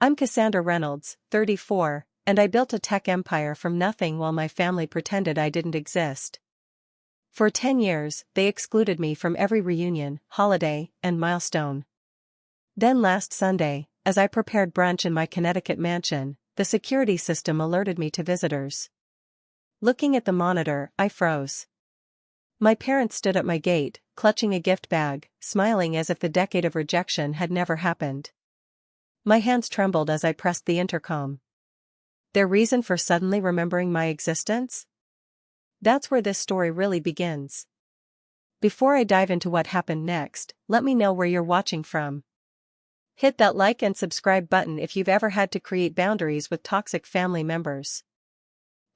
I'm Cassandra Reynolds, 34, and I built a tech empire from nothing while my family pretended I didn't exist. For 10 years, they excluded me from every reunion, holiday, and milestone. Then last Sunday, as I prepared brunch in my Connecticut mansion, the security system alerted me to visitors. Looking at the monitor, I froze. My parents stood at my gate, clutching a gift bag, smiling as if the decade of rejection had never happened. My hands trembled as I pressed the intercom. Their reason for suddenly remembering my existence? That's where this story really begins. Before I dive into what happened next, let me know where you're watching from. Hit that like and subscribe button if you've ever had to create boundaries with toxic family members.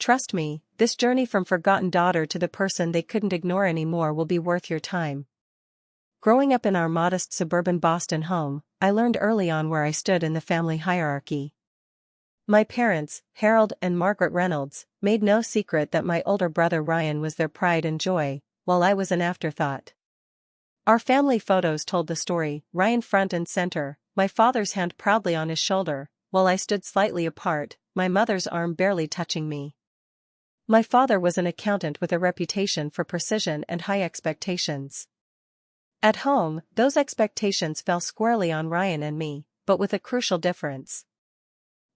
Trust me, this journey from forgotten daughter to the person they couldn't ignore anymore will be worth your time. Growing up in our modest suburban Boston home, I learned early on where I stood in the family hierarchy. My parents, Harold and Margaret Reynolds, made no secret that my older brother Ryan was their pride and joy, while I was an afterthought. Our family photos told the story, Ryan front and center, my father's hand proudly on his shoulder, while I stood slightly apart, my mother's arm barely touching me. My father was an accountant with a reputation for precision and high expectations. At home, those expectations fell squarely on Ryan and me, but with a crucial difference.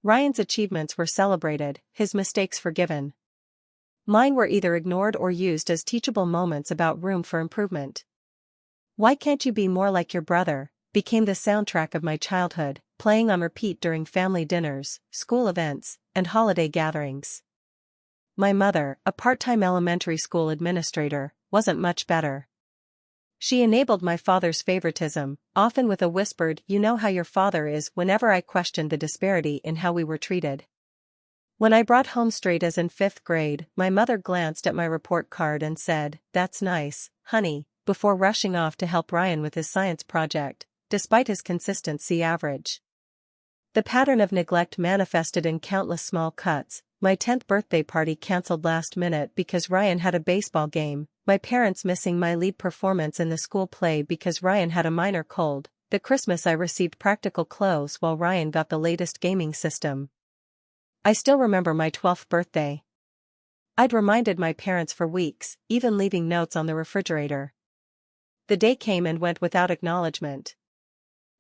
Ryan's achievements were celebrated, his mistakes forgiven. Mine were either ignored or used as teachable moments about room for improvement. "Why can't you be more like your brother?" became the soundtrack of my childhood, playing on repeat during family dinners, school events, and holiday gatherings. My mother, a part-time elementary school administrator, wasn't much better. She enabled my father's favoritism, often with a whispered "you know how your father is" whenever I questioned the disparity in how we were treated. When I brought home straight A's in 5th grade, my mother glanced at my report card and said, "That's nice, honey," before rushing off to help Ryan with his science project, despite his consistent C average. The pattern of neglect manifested in countless small cuts: my 10th birthday party cancelled last minute because Ryan had a baseball game, my parents missing my lead performance in the school play because Ryan had a minor cold, the Christmas I received practical clothes while Ryan got the latest gaming system. I still remember my 12th birthday. I'd reminded my parents for weeks, even leaving notes on the refrigerator. The day came and went without acknowledgement.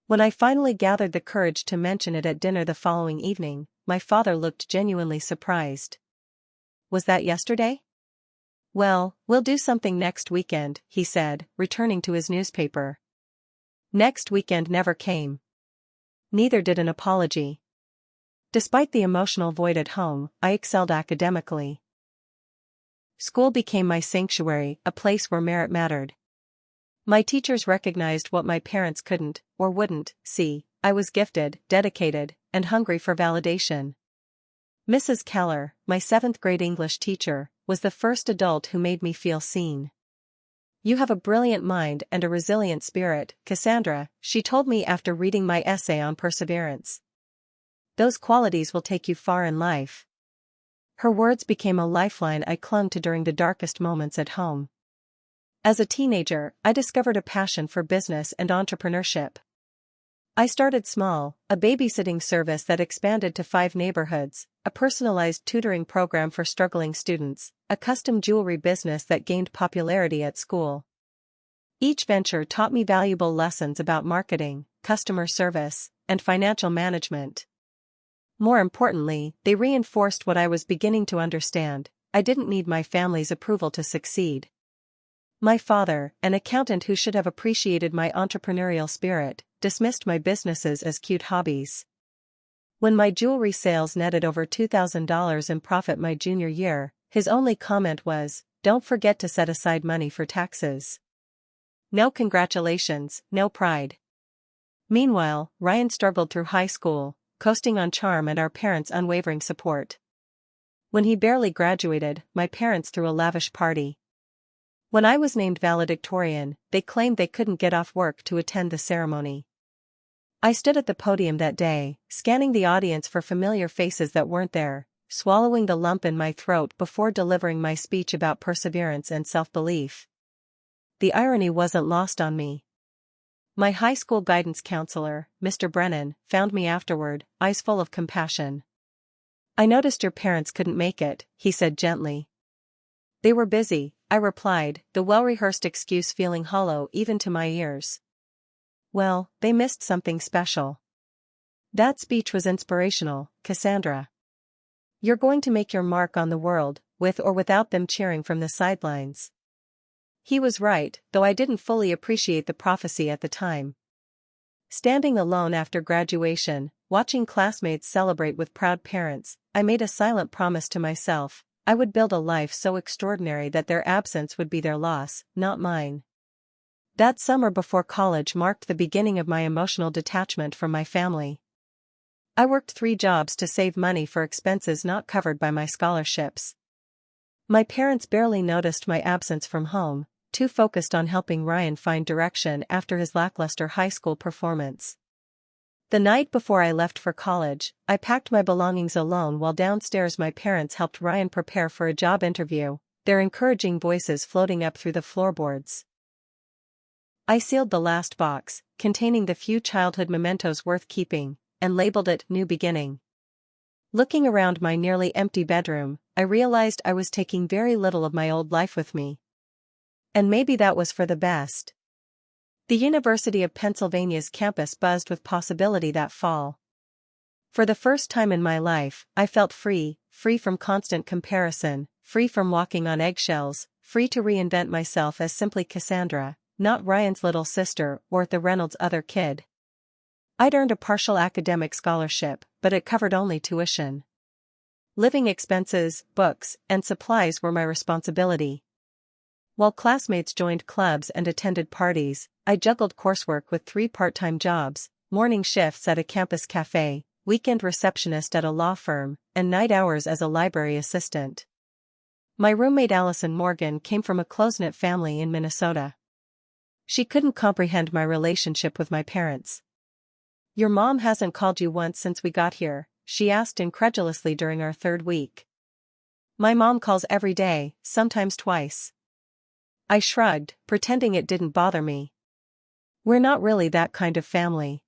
When I finally gathered the courage to mention it at dinner the following evening, my father looked genuinely surprised. "Was that yesterday?" "Well, we'll do something next weekend," he said, returning to his newspaper. Next weekend never came. Neither did an apology. Despite the emotional void at home, I excelled academically. School became my sanctuary, a place where merit mattered. My teachers recognized what my parents couldn't, or wouldn't, see: I was gifted, dedicated, and hungry for validation. Mrs. Keller, my 7th grade English teacher, was the first adult who made me feel seen. "You have a brilliant mind and a resilient spirit, Cassandra," she told me after reading my essay on perseverance. "Those qualities will take you far in life." Her words became a lifeline I clung to during the darkest moments at home. As a teenager, I discovered a passion for business and entrepreneurship. I started small, a babysitting service that expanded to 5 neighborhoods, a personalized tutoring program for struggling students, a custom jewelry business that gained popularity at school. Each venture taught me valuable lessons about marketing, customer service, and financial management. More importantly, they reinforced what I was beginning to understand: I didn't need my family's approval to succeed. My father, an accountant who should have appreciated my entrepreneurial spirit, dismissed my businesses as cute hobbies. When my jewelry sales netted over $2,000 in profit my junior year, his only comment was, "Don't forget to set aside money for taxes." No congratulations, no pride. Meanwhile, Ryan struggled through high school, coasting on charm and our parents' unwavering support. When he barely graduated, my parents threw a lavish party. When I was named valedictorian, they claimed they couldn't get off work to attend the ceremony. I stood at the podium that day, scanning the audience for familiar faces that weren't there, swallowing the lump in my throat before delivering my speech about perseverance and self-belief. The irony wasn't lost on me. My high school guidance counselor, Mr. Brennan, found me afterward, eyes full of compassion. "I noticed your parents couldn't make it," he said gently. "They were busy," I replied, the well-rehearsed excuse feeling hollow even to my ears. "Well, they missed something special." That speech was inspirational, Cassandra. "You're going to make your mark on the world, with or without them cheering from the sidelines." He was right, though I didn't fully appreciate the prophecy at the time. Standing alone after graduation, watching classmates celebrate with proud parents, I made a silent promise to myself: I would build a life so extraordinary that their absence would be their loss, not mine. That summer before college marked the beginning of my emotional detachment from my family. I worked 3 jobs to save money for expenses not covered by my scholarships. My parents barely noticed my absence from home, too focused on helping Ryan find direction after his lackluster high school performance. The night before I left for college, I packed my belongings alone while downstairs my parents helped Ryan prepare for a job interview, their encouraging voices floating up through the floorboards. I sealed the last box, containing the few childhood mementos worth keeping, and labeled it "New Beginning." Looking around my nearly empty bedroom, I realized I was taking very little of my old life with me. And maybe that was for the best. The University of Pennsylvania's campus buzzed with possibility that fall. For the first time in my life, I felt free from constant comparison, free from walking on eggshells, free to reinvent myself as simply Cassandra, not Ryan's little sister or the Reynolds' other kid. I'd earned a partial academic scholarship, but it covered only tuition. Living expenses, books, and supplies were my responsibility. While classmates joined clubs and attended parties, I juggled coursework with 3 part-time jobs, morning shifts at a campus cafe, weekend receptionist at a law firm, and night hours as a library assistant. My roommate Allison Morgan came from a close-knit family in Minnesota. She couldn't comprehend my relationship with my parents. "Your mom hasn't called you once since we got here?" she asked incredulously during our 3rd week. "My mom calls every day, sometimes twice." I shrugged, pretending it didn't bother me. "We're not really that kind of family."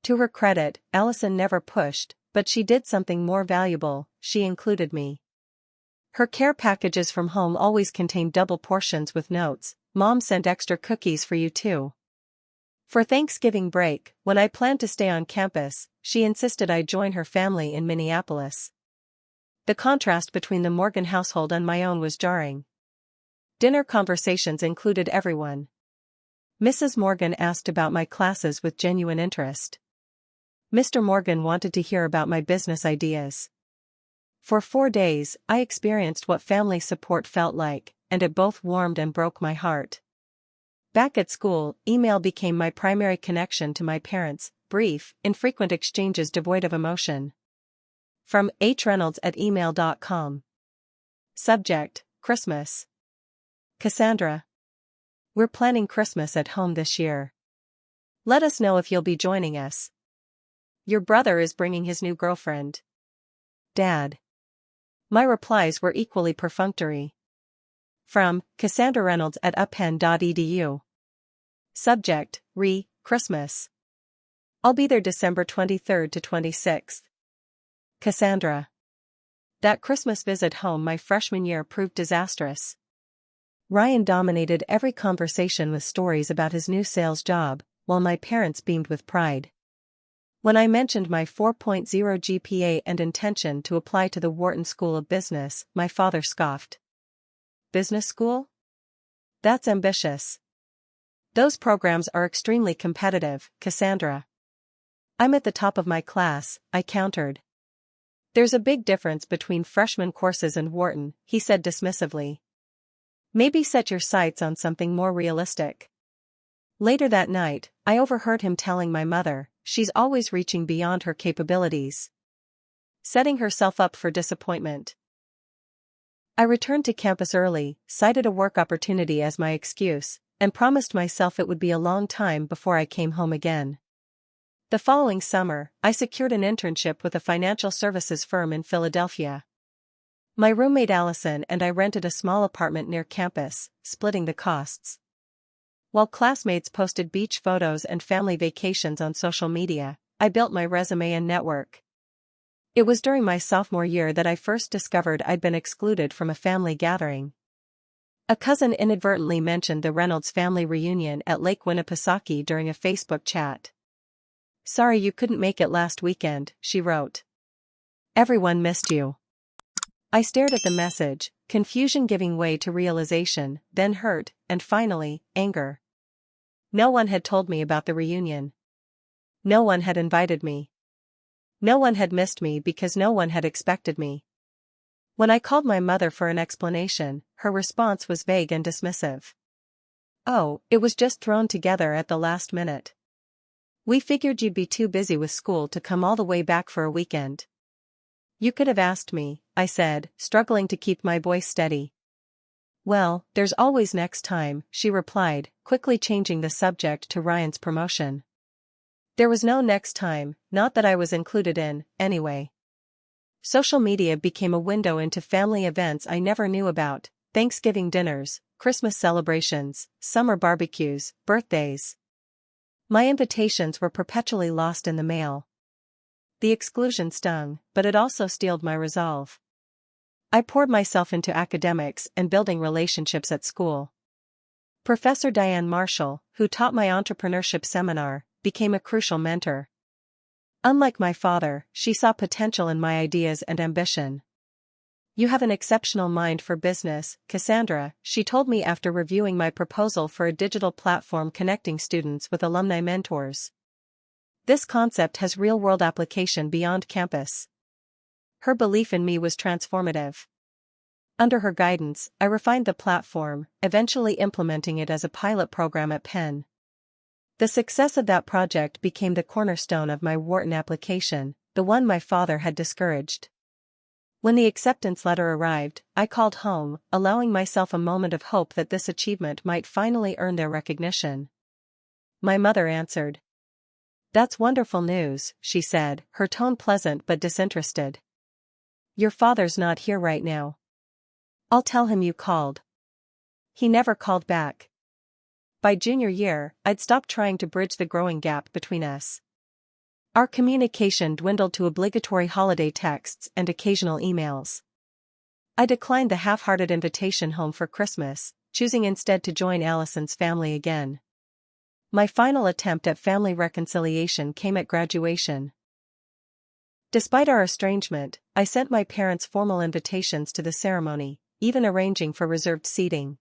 To her credit, Allison never pushed, but she did something more valuable: she included me. Her care packages from home always contained double portions with notes: "Mom sent extra cookies for you too." For Thanksgiving break, when I planned to stay on campus, she insisted I join her family in Minneapolis. The contrast between the Morgan household and my own was jarring. Dinner conversations included everyone. Mrs. Morgan asked about my classes with genuine interest. Mr. Morgan wanted to hear about my business ideas. For 4 days, I experienced what family support felt like, and it both warmed and broke my heart. Back at school, email became my primary connection to my parents, brief, infrequent exchanges devoid of emotion. From hreynolds@email.com. Subject: Christmas. Cassandra. We're planning Christmas at home this year. Let us know if you'll be joining us. Your brother is bringing his new girlfriend. Dad. My replies were equally perfunctory. From Cassandra Reynolds@uppenn.edu. Subject: Christmas. I'll be there December 23rd to 26th. Cassandra. That Christmas visit home my freshman year proved disastrous. Ryan dominated every conversation with stories about his new sales job, while my parents beamed with pride. When I mentioned my 4.0 GPA and intention to apply to the Wharton School of Business, my father scoffed. Business school? That's ambitious. Those programs are extremely competitive, Cassandra. I'm at the top of my class, I countered. There's a big difference between freshman courses and Wharton, he said dismissively. Maybe set your sights on something more realistic. Later that night, I overheard him telling my mother, she's always reaching beyond her capabilities. Setting herself up for disappointment. I returned to campus early, cited a work opportunity as my excuse, and promised myself it would be a long time before I came home again. The following summer, I secured an internship with a financial services firm in Philadelphia. My roommate Allison and I rented a small apartment near campus, splitting the costs. While classmates posted beach photos and family vacations on social media, I built my resume and network. It was during my sophomore year that I first discovered I'd been excluded from a family gathering. A cousin inadvertently mentioned the Reynolds family reunion at Lake Winnipesaukee during a Facebook chat. "Sorry you couldn't make it last weekend," she wrote. "Everyone missed you." I stared at the message, confusion giving way to realization, then hurt, and finally, anger. No one had told me about the reunion. No one had invited me. No one had missed me because no one had expected me. When I called my mother for an explanation, her response was vague and dismissive. "Oh, it was just thrown together at the last minute. We figured you'd be too busy with school to come all the way back for a weekend." "You could have asked me," I said, struggling to keep my voice steady. "Well, there's always next time," she replied, quickly changing the subject to Ryan's promotion. There was no next time, not that I was included in, anyway. Social media became a window into family events I never knew about: Thanksgiving dinners, Christmas celebrations, summer barbecues, birthdays. My invitations were perpetually lost in the mail. The exclusion stung, but it also steeled my resolve. I poured myself into academics and building relationships at school. Professor Diane Marshall, who taught my entrepreneurship seminar, became a crucial mentor. Unlike my father, she saw potential in my ideas and ambition. "You have an exceptional mind for business, Cassandra," she told me after reviewing my proposal for a digital platform connecting students with alumni mentors. "This concept has real-world application beyond campus." Her belief in me was transformative. Under her guidance, I refined the platform, eventually implementing it as a pilot program at Penn. The success of that project became the cornerstone of my Wharton application, the one my father had discouraged. When the acceptance letter arrived, I called home, allowing myself a moment of hope that this achievement might finally earn their recognition. My mother answered. "That's wonderful news," she said, her tone pleasant but disinterested. "Your father's not here right now. I'll tell him you called." He never called back. By junior year, I'd stopped trying to bridge the growing gap between us. Our communication dwindled to obligatory holiday texts and occasional emails. I declined the half-hearted invitation home for Christmas, choosing instead to join Allison's family again. My final attempt at family reconciliation came at graduation. Despite our estrangement, I sent my parents formal invitations to the ceremony, even arranging for reserved seating.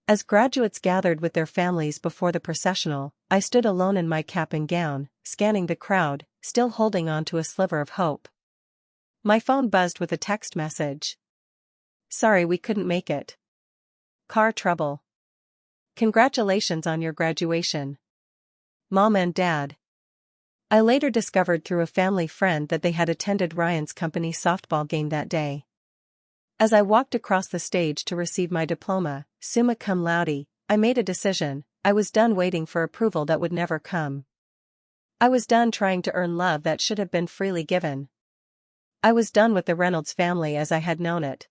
As graduates gathered with their families before the processional, I stood alone in my cap and gown, scanning the crowd, still holding on to a sliver of hope. My phone buzzed with a text message. "Sorry we couldn't make it. Car trouble. Congratulations on your graduation. Mom and Dad." I later discovered through a family friend that they had attended Ryan's company softball game that day. As I walked across the stage to receive my diploma, summa cum laude, I made a decision. I was done waiting for approval that would never come. I was done trying to earn love that should have been freely given. I was done with the Reynolds family as I had known it.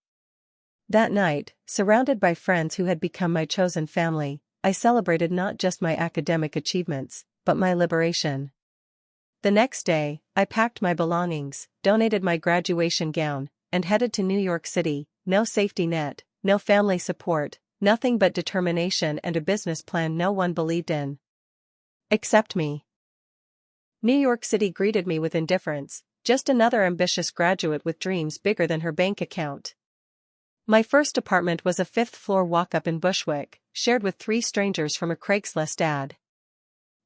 That night, surrounded by friends who had become my chosen family, I celebrated not just my academic achievements, but my liberation. The next day, I packed my belongings, donated my graduation gown, and headed to New York City. No safety net, no family support, nothing but determination and a business plan no one believed in. Except me. New York City greeted me with indifference, just another ambitious graduate with dreams bigger than her bank account. My first apartment was a fifth-floor walk-up in Bushwick, shared with 3 strangers from a Craigslist ad.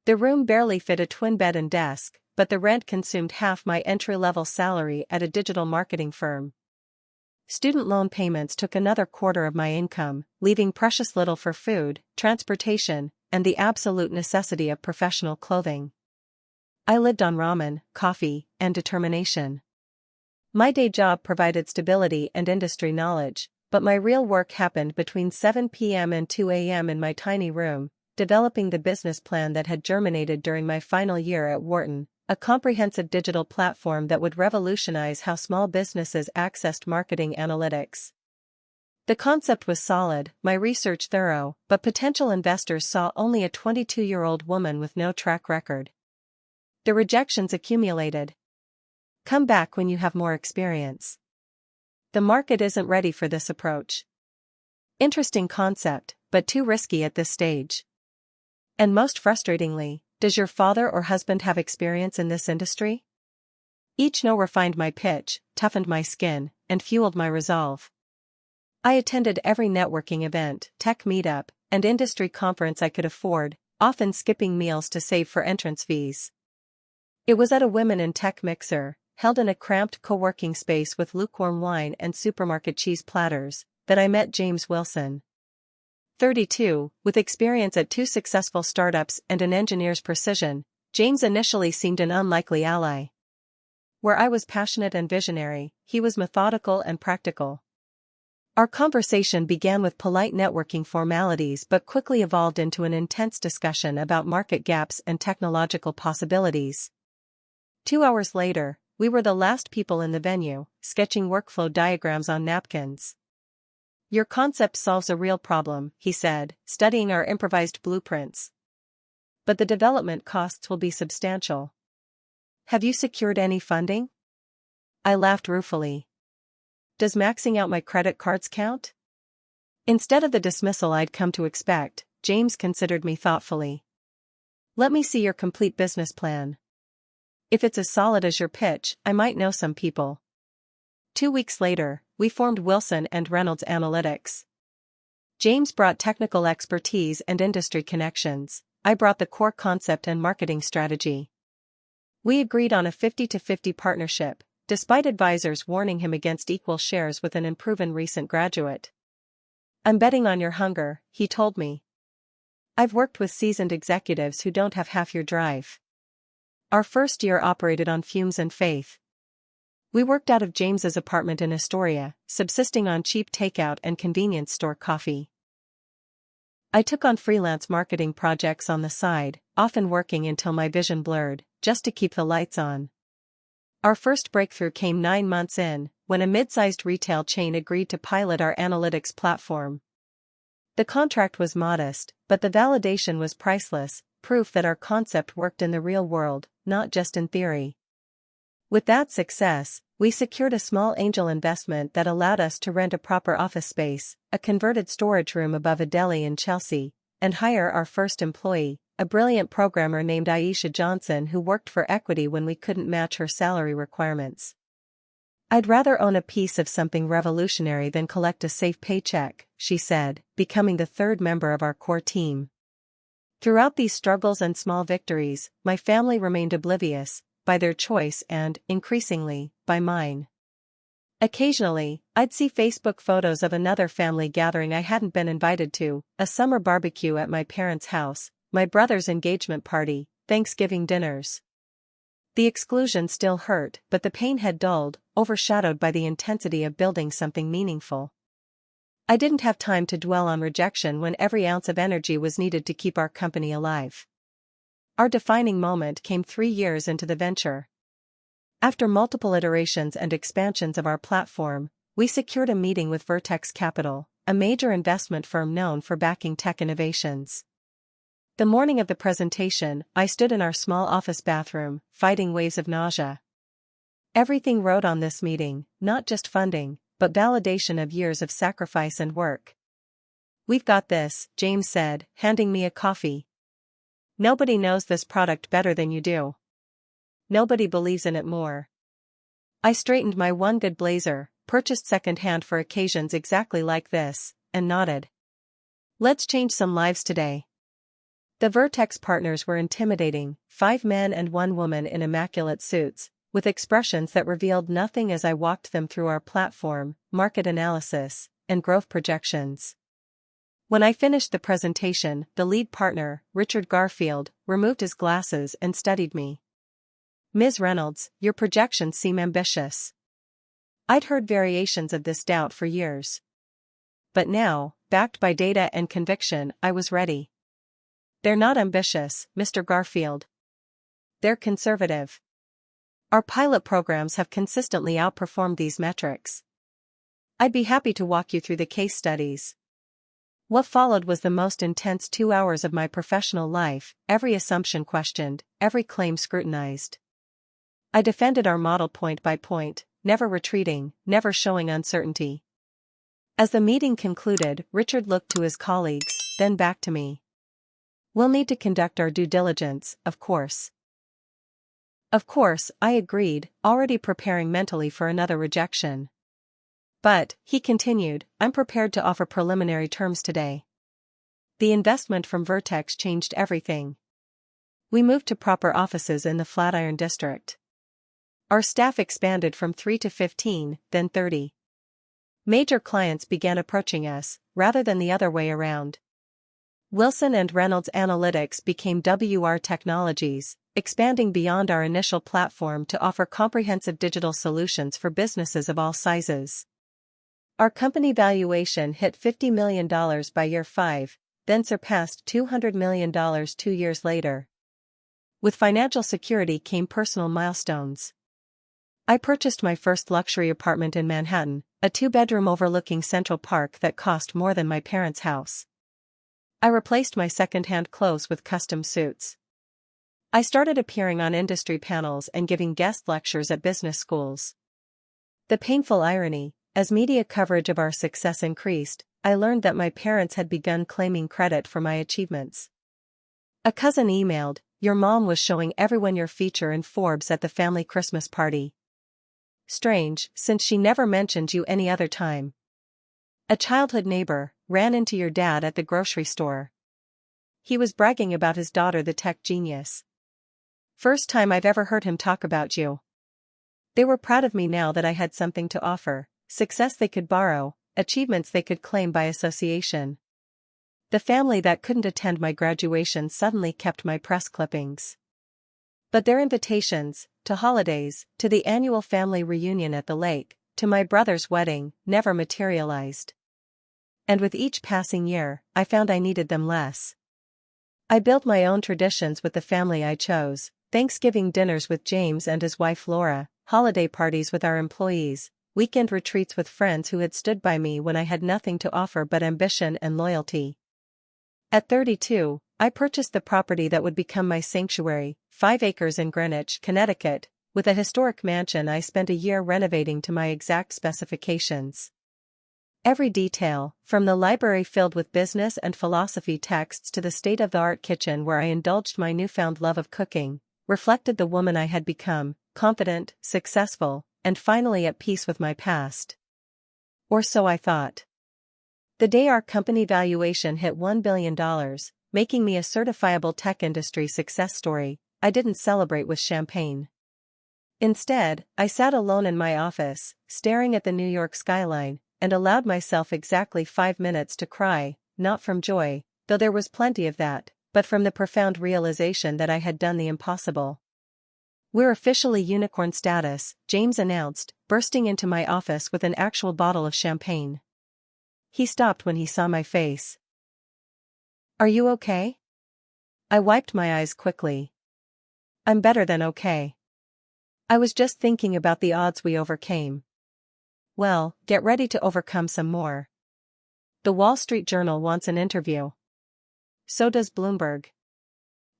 The room barely fit a twin bed and desk, but the rent consumed half my entry-level salary at a digital marketing firm. Student loan payments took another quarter of my income, leaving precious little for food, transportation, and the absolute necessity of professional clothing. I lived on ramen, coffee, and determination. My day job provided stability and industry knowledge, but my real work happened between 7 p.m. and 2 a.m. in my tiny room, developing the business plan that had germinated during my final year at Wharton. A comprehensive digital platform that would revolutionize how small businesses accessed marketing analytics. The concept was solid, my research thorough, but potential investors saw only a 22-year-old woman with no track record. The rejections accumulated. Come back when you have more experience. The market isn't ready for this approach. Interesting concept, but too risky at this stage. And most frustratingly, does your father or husband have experience in this industry? Each no refined my pitch, toughened my skin, and fueled my resolve. I attended every networking event, tech meetup, and industry conference I could afford, often skipping meals to save for entrance fees. It was at a Women in Tech mixer, held in a cramped co-working space with lukewarm wine and supermarket cheese platters, that I met James Wilson. 32, with experience at 2 successful startups and an engineer's precision, James initially seemed an unlikely ally. Where I was passionate and visionary, he was methodical and practical. Our conversation began with polite networking formalities but quickly evolved into an intense discussion about market gaps and technological possibilities. 2 hours later, we were the last people in the venue, sketching workflow diagrams on napkins. Your concept solves a real problem, he said, studying our improvised blueprints. But the development costs will be substantial. Have you secured any funding? I laughed ruefully. Does maxing out my credit cards count? Instead of the dismissal I'd come to expect, James considered me thoughtfully. Let me see your complete business plan. If it's as solid as your pitch, I might know some people. 2 weeks later, we formed Wilson and Reynolds Analytics. James brought technical expertise and industry connections. I brought the core concept and marketing strategy. We agreed on a 50-50 partnership, despite advisors warning him against equal shares with an unproven recent graduate. I'm betting on your hunger, he told me. I've worked with seasoned executives who don't have half your drive. Our first year operated on fumes and faith. We worked out of James's apartment in Astoria, subsisting on cheap takeout and convenience store coffee. I took on freelance marketing projects on the side, often working until my vision blurred, just to keep the lights on. Our first breakthrough came 9 months in, when a mid-sized retail chain agreed to pilot our analytics platform. The contract was modest, but the validation was priceless, proof that our concept worked in the real world, not just in theory. With that success, we secured a small angel investment that allowed us to rent a proper office space, a converted storage room above a deli in Chelsea, and hire our first employee, a brilliant programmer named Aisha Johnson who worked for equity when we couldn't match her salary requirements. I'd rather own a piece of something revolutionary than collect a safe paycheck, she said, becoming the 3rd member of our core team. Throughout these struggles and small victories, my family remained oblivious, by their choice and, increasingly, by mine. Occasionally, I'd see Facebook photos of another family gathering I hadn't been invited to, a summer barbecue at my parents' house, my brother's engagement party, Thanksgiving dinners. The exclusion still hurt, but the pain had dulled, overshadowed by the intensity of building something meaningful. I didn't have time to dwell on rejection when every ounce of energy was needed to keep our company alive. Our defining moment came 3 years into the venture. After multiple iterations and expansions of our platform, we secured a meeting with Vertex Capital, a major investment firm known for backing tech innovations. The morning of the presentation, I stood in our small office bathroom, fighting waves of nausea. Everything rode on this meeting, not just funding, but validation of years of sacrifice and work. We've got this, James said, handing me a coffee. Nobody knows this product better than you do. Nobody believes in it more. I straightened my one good blazer, purchased secondhand for occasions exactly like this, and nodded. Let's change some lives today. The Vertex partners were intimidating, 5 men and 1 woman in immaculate suits, with expressions that revealed nothing as I walked them through our platform, market analysis, and growth projections. When I finished the presentation, the lead partner, Richard Garfield, removed his glasses and studied me. Ms. Reynolds, your projections seem ambitious. I'd heard variations of this doubt for years. But now, backed by data and conviction, I was ready. They're not ambitious, Mr. Garfield. They're conservative. Our pilot programs have consistently outperformed these metrics. I'd be happy to walk you through the case studies. What followed was the most intense 2 hours of my professional life, every assumption questioned, every claim scrutinized. I defended our model point by point, never retreating, never showing uncertainty. As the meeting concluded, Richard looked to his colleagues, then back to me. "We'll need to conduct our due diligence, of course." Of course, I agreed, already preparing mentally for another rejection. "But," he continued, "I'm prepared to offer preliminary terms today." The investment from Vertex changed everything. We moved to proper offices in the Flatiron district. Our staff expanded from 3 to 15, then 30. Major clients began approaching us, rather than the other way around. Wilson and Reynolds Analytics became WR Technologies, expanding beyond our initial platform to offer comprehensive digital solutions for businesses of all sizes. Our company valuation hit $50 million by year 5, then surpassed $200 million 2 years later. With financial security came personal milestones. I purchased my first luxury apartment in Manhattan, a 2-bedroom overlooking Central Park that cost more than my parents' house. I replaced my second-hand clothes with custom suits. I started appearing on industry panels and giving guest lectures at business schools. The painful irony, as media coverage of our success increased, I learned that my parents had begun claiming credit for my achievements. A cousin emailed, "Your mom was showing everyone your feature in Forbes at the family Christmas party. Strange, since she never mentioned you any other time." A childhood neighbor ran into your dad at the grocery store. He was bragging about his daughter, the tech genius. First time I've ever heard him talk about you. They were proud of me now that I had something to offer, success they could borrow, achievements they could claim by association. The family that couldn't attend my graduation suddenly kept my press clippings. But their invitations, to holidays, to the annual family reunion at the lake, to my brother's wedding, never materialized. And with each passing year, I found I needed them less. I built my own traditions with the family I chose: Thanksgiving dinners with James and his wife Laura, holiday parties with our employees, weekend retreats with friends who had stood by me when I had nothing to offer but ambition and loyalty. At 32, I purchased the property that would become my sanctuary, 5 acres in Greenwich, Connecticut, with a historic mansion I spent a year renovating to my exact specifications. Every detail, from the library filled with business and philosophy texts to the state-of-the-art kitchen where I indulged my newfound love of cooking, reflected the woman I had become: confident, successful, and finally at peace with my past. Or so I thought. The day our company valuation hit $1 billion, making me a certifiable tech industry success story, I didn't celebrate with champagne. Instead, I sat alone in my office, staring at the New York skyline, and allowed myself exactly 5 minutes to cry, not from joy, though there was plenty of that, but from the profound realization that I had done the impossible. "We're officially unicorn status," James announced, bursting into my office with an actual bottle of champagne. He stopped when he saw my face. "Are you okay?" I wiped my eyes quickly. "I'm better than okay. I was just thinking about the odds we overcame." "Well, get ready to overcome some more. The Wall Street Journal wants an interview. So does Bloomberg.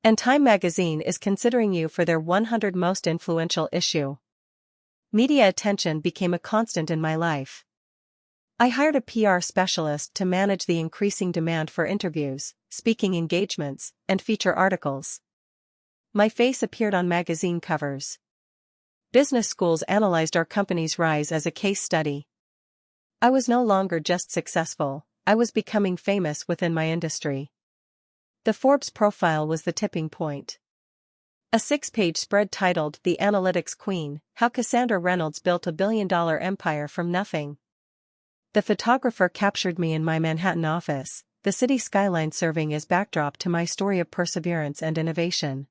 And Time magazine is considering you for their 100 most influential issue." Media attention became a constant in my life. I hired a PR specialist to manage the increasing demand for interviews, speaking engagements, and feature articles. My face appeared on magazine covers. Business schools analyzed our company's rise as a case study. I was no longer just successful, I was becoming famous within my industry. The Forbes profile was the tipping point. A 6-page spread titled "The Analytics Queen: How Cassandra Reynolds Built a Billion-Dollar Empire from Nothing." The photographer captured me in my Manhattan office, the city skyline serving as backdrop to my story of perseverance and innovation.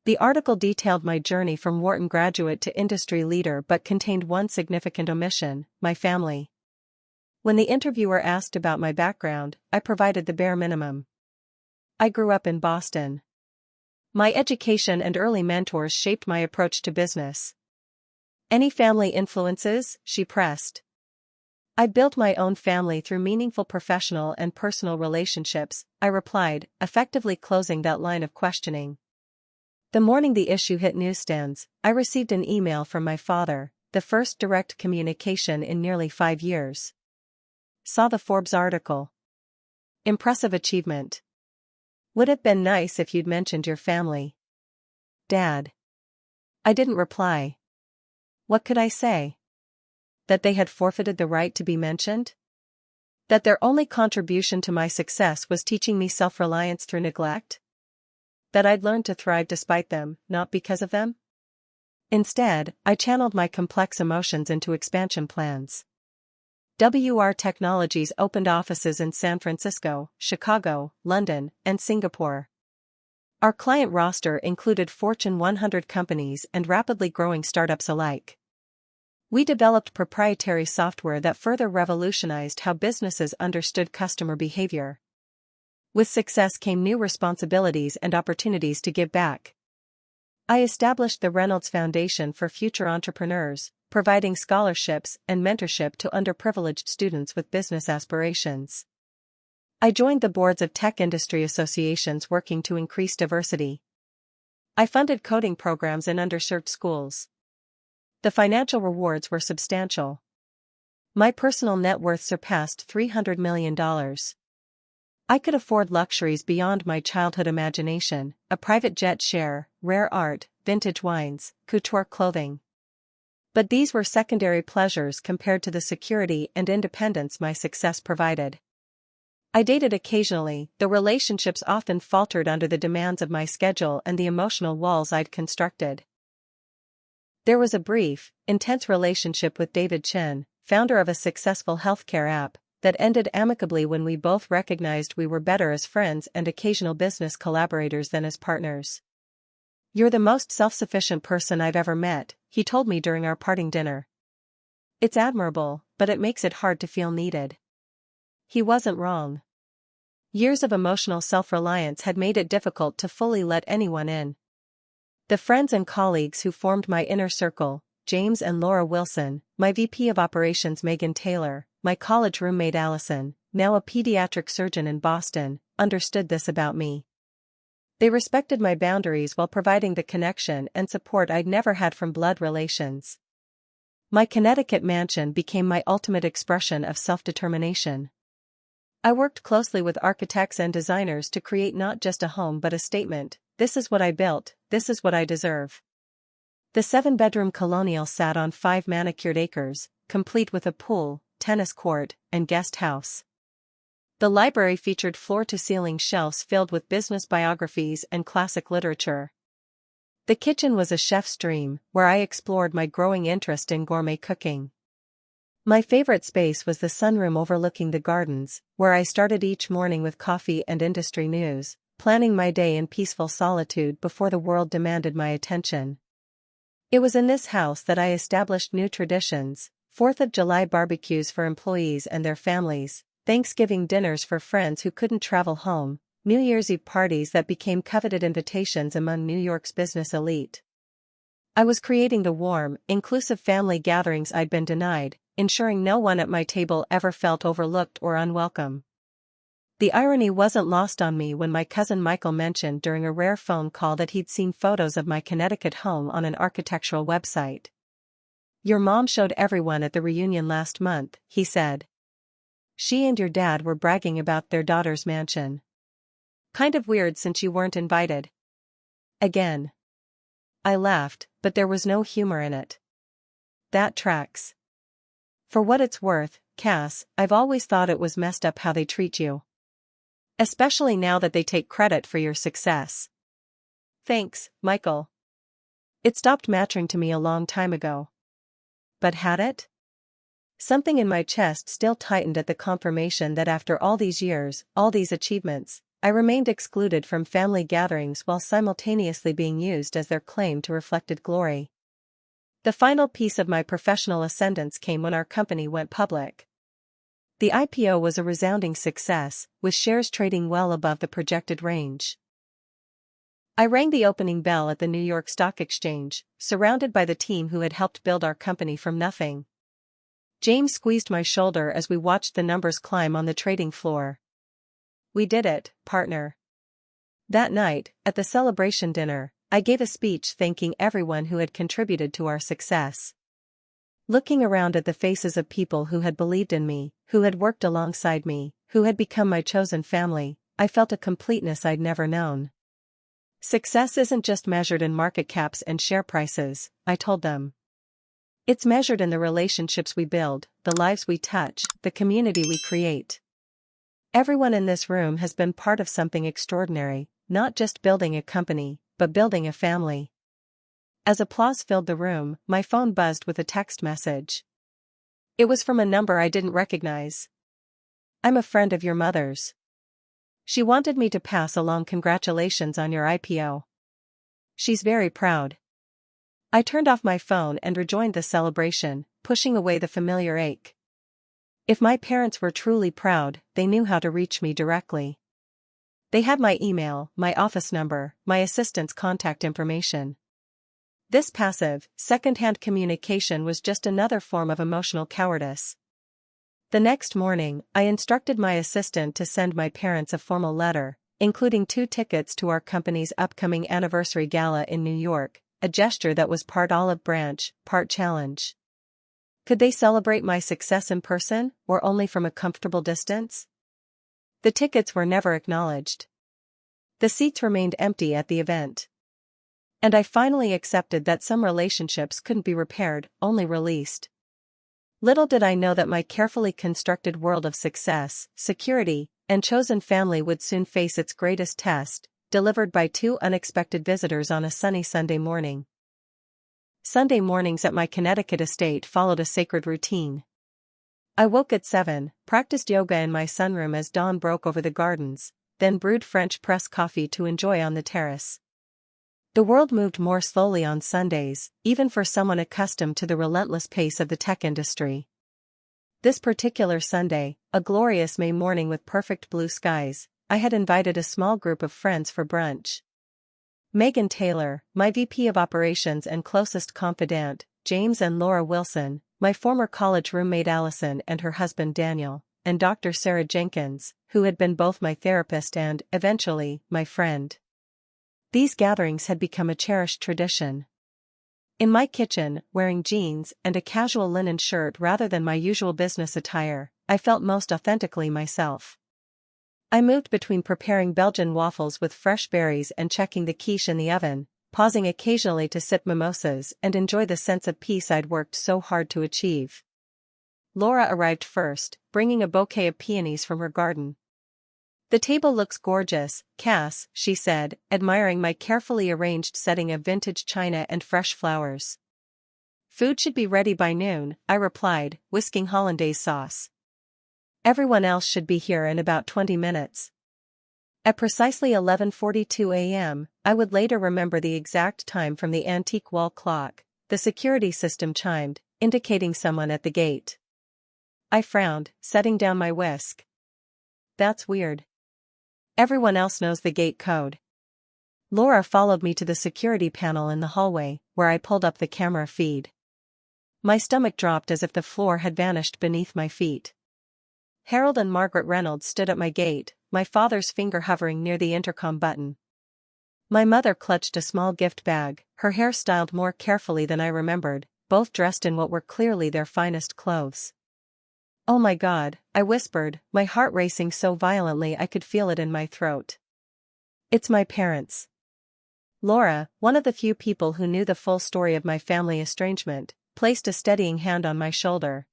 The article detailed my journey from Wharton graduate to industry leader but contained one significant omission: my family. When the interviewer asked about my background, I provided the bare minimum. I grew up in Boston. My education and early mentors shaped my approach to business. "Any family influences?" she pressed. I built my own family through meaningful professional and personal relationships, I replied, effectively closing that line of questioning. The morning the issue hit newsstands, I received an email from my father, the first direct communication in nearly 5 years. Saw the Forbes article. Impressive achievement. Would have been nice if you'd mentioned your family. Dad. I didn't reply. What could I say? That they had forfeited the right to be mentioned? That their only contribution to my success was teaching me self-reliance through neglect? That I'd learned to thrive despite them, not because of them? Instead, I channeled my complex emotions into expansion plans. WR Technologies opened offices in San Francisco, Chicago, London, and Singapore. Our client roster included Fortune 100 companies and rapidly growing startups alike. We developed proprietary software that further revolutionized how businesses understood customer behavior. With success came new responsibilities and opportunities to give back. I established the Reynolds Foundation for Future Entrepreneurs, providing scholarships and mentorship to underprivileged students with business aspirations. I joined the boards of tech industry associations working to increase diversity. I funded coding programs in underserved schools. The financial rewards were substantial. My personal net worth surpassed $300 million. I could afford luxuries beyond my childhood imagination, a private jet share, rare art, vintage wines, couture clothing. But these were secondary pleasures compared to the security and independence my success provided. I dated occasionally, though relationships often faltered under the demands of my schedule and the emotional walls I'd constructed. There was a brief, intense relationship with David Chen, founder of a successful healthcare app, that ended amicably when we both recognized we were better as friends and occasional business collaborators than as partners. "You're the most self-sufficient person I've ever met," he told me during our parting dinner. "It's admirable, but it makes it hard to feel needed." He wasn't wrong. Years of emotional self-reliance had made it difficult to fully let anyone in. The friends and colleagues who formed my inner circle, James and Laura Wilson, my VP of Operations Megan Taylor, my college roommate Allison, now a pediatric surgeon in Boston, understood this about me. They respected my boundaries while providing the connection and support I'd never had from blood relations. My Connecticut mansion became my ultimate expression of self-determination. I worked closely with architects and designers to create not just a home but a statement: "This is what I built, this is what I deserve." The 7-bedroom colonial sat on 5 manicured acres, complete with a pool, tennis court, and guest house. The library featured floor-to-ceiling shelves filled with business biographies and classic literature. The kitchen was a chef's dream, where I explored my growing interest in gourmet cooking. My favorite space was the sunroom overlooking the gardens, where I started each morning with coffee and industry news, planning my day in peaceful solitude before the world demanded my attention. It was in this house that I established new traditions: 4th of July barbecues for employees and their families, Thanksgiving dinners for friends who couldn't travel home, New Year's Eve parties that became coveted invitations among New York's business elite. I was creating the warm, inclusive family gatherings I'd been denied, ensuring no one at my table ever felt overlooked or unwelcome. The irony wasn't lost on me when my cousin Michael mentioned during a rare phone call that he'd seen photos of my Connecticut home on an architectural website. "Your mom showed everyone at the reunion last month," he said. "She and your dad were bragging about their daughter's mansion. Kind of weird since you weren't invited." Again. I laughed, but there was no humor in it. That tracks. For what it's worth, Cass, I've always thought it was messed up how they treat you. Especially now that they take credit for your success. Thanks, Michael. It stopped mattering to me a long time ago. But had it? Something in my chest still tightened at the confirmation that after all these years, all these achievements, I remained excluded from family gatherings while simultaneously being used as their claim to reflected glory. The final piece of my professional ascendance came when our company went public. The IPO was a resounding success, with shares trading well above the projected range. I rang the opening bell at the New York Stock Exchange, surrounded by the team who had helped build our company from nothing. James squeezed my shoulder as we watched the numbers climb on the trading floor. We did it, partner. That night, at the celebration dinner, I gave a speech thanking everyone who had contributed to our success. Looking around at the faces of people who had believed in me, who had worked alongside me, who had become my chosen family, I felt a completeness I'd never known. Success isn't just measured in market caps and share prices, I told them. It's measured in the relationships we build, the lives we touch, the community we create. Everyone in this room has been part of something extraordinary, not just building a company, but building a family. As applause filled the room, my phone buzzed with a text message. It was from a number I didn't recognize. I'm a friend of your mother's. She wanted me to pass along congratulations on your IPO. She's very proud. I turned off my phone and rejoined the celebration, pushing away the familiar ache. If my parents were truly proud, they knew how to reach me directly. They had my email, my office number, my assistant's contact information. This passive, second-hand communication was just another form of emotional cowardice. The next morning, I instructed my assistant to send my parents a formal letter, including 2 tickets to our company's upcoming anniversary gala in New York, a gesture that was part olive branch, part challenge. Could they celebrate my success in person, or only from a comfortable distance? The tickets were never acknowledged. The seats remained empty at the event. And I finally accepted that some relationships couldn't be repaired, only released. Little did I know that my carefully constructed world of success, security, and chosen family would soon face its greatest test, delivered by 2 unexpected visitors on a sunny Sunday morning. Sunday mornings at my Connecticut estate followed a sacred routine. I woke at 7, practiced yoga in my sunroom as dawn broke over the gardens, then brewed French press coffee to enjoy on the terrace. The world moved more slowly on Sundays, even for someone accustomed to the relentless pace of the tech industry. This particular Sunday, a glorious May morning with perfect blue skies, I had invited a small group of friends for brunch. Megan Taylor, my VP of Operations and closest confidant, James and Laura Wilson, my former college roommate Allison and her husband Daniel, and Dr. Sarah Jenkins, who had been both my therapist and, eventually, my friend. These gatherings had become a cherished tradition. In my kitchen, wearing jeans and a casual linen shirt rather than my usual business attire, I felt most authentically myself. I moved between preparing Belgian waffles with fresh berries and checking the quiche in the oven, pausing occasionally to sip mimosas and enjoy the sense of peace I'd worked so hard to achieve. Laura arrived first, bringing a bouquet of peonies from her garden. "The table looks gorgeous, Cass," she said, admiring my carefully arranged setting of vintage china and fresh flowers. "Food should be ready by noon," I replied, whisking hollandaise sauce. "Everyone else should be here in about 20 minutes. At precisely 11:42 a.m., I would later remember the exact time from the antique wall clock, the security system chimed, indicating someone at the gate. I frowned, setting down my whisk. That's weird. Everyone else knows the gate code. Laura followed me to the security panel in the hallway, where I pulled up the camera feed. My stomach dropped as if the floor had vanished beneath my feet. Harold and Margaret Reynolds stood at my gate, my father's finger hovering near the intercom button. My mother clutched a small gift bag, her hair styled more carefully than I remembered, both dressed in what were clearly their finest clothes. "Oh my God," I whispered, my heart racing so violently I could feel it in my throat. "It's my parents." Laura, one of the few people who knew the full story of my family estrangement, placed a steadying hand on my shoulder.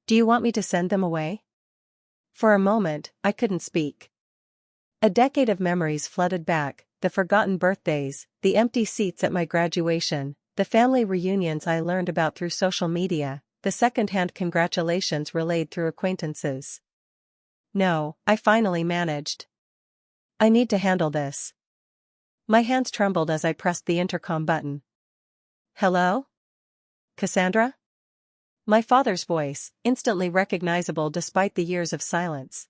"Do you want me to send them away?" For a moment, I couldn't speak. A decade of memories flooded back, the forgotten birthdays, the empty seats at my graduation, the family reunions I learned about through social media, the second-hand congratulations relayed through acquaintances. "No," I finally managed. "I need to handle this." My hands trembled as I pressed the intercom button. "Hello? Cassandra?" My father's voice, instantly recognizable despite the years of silence.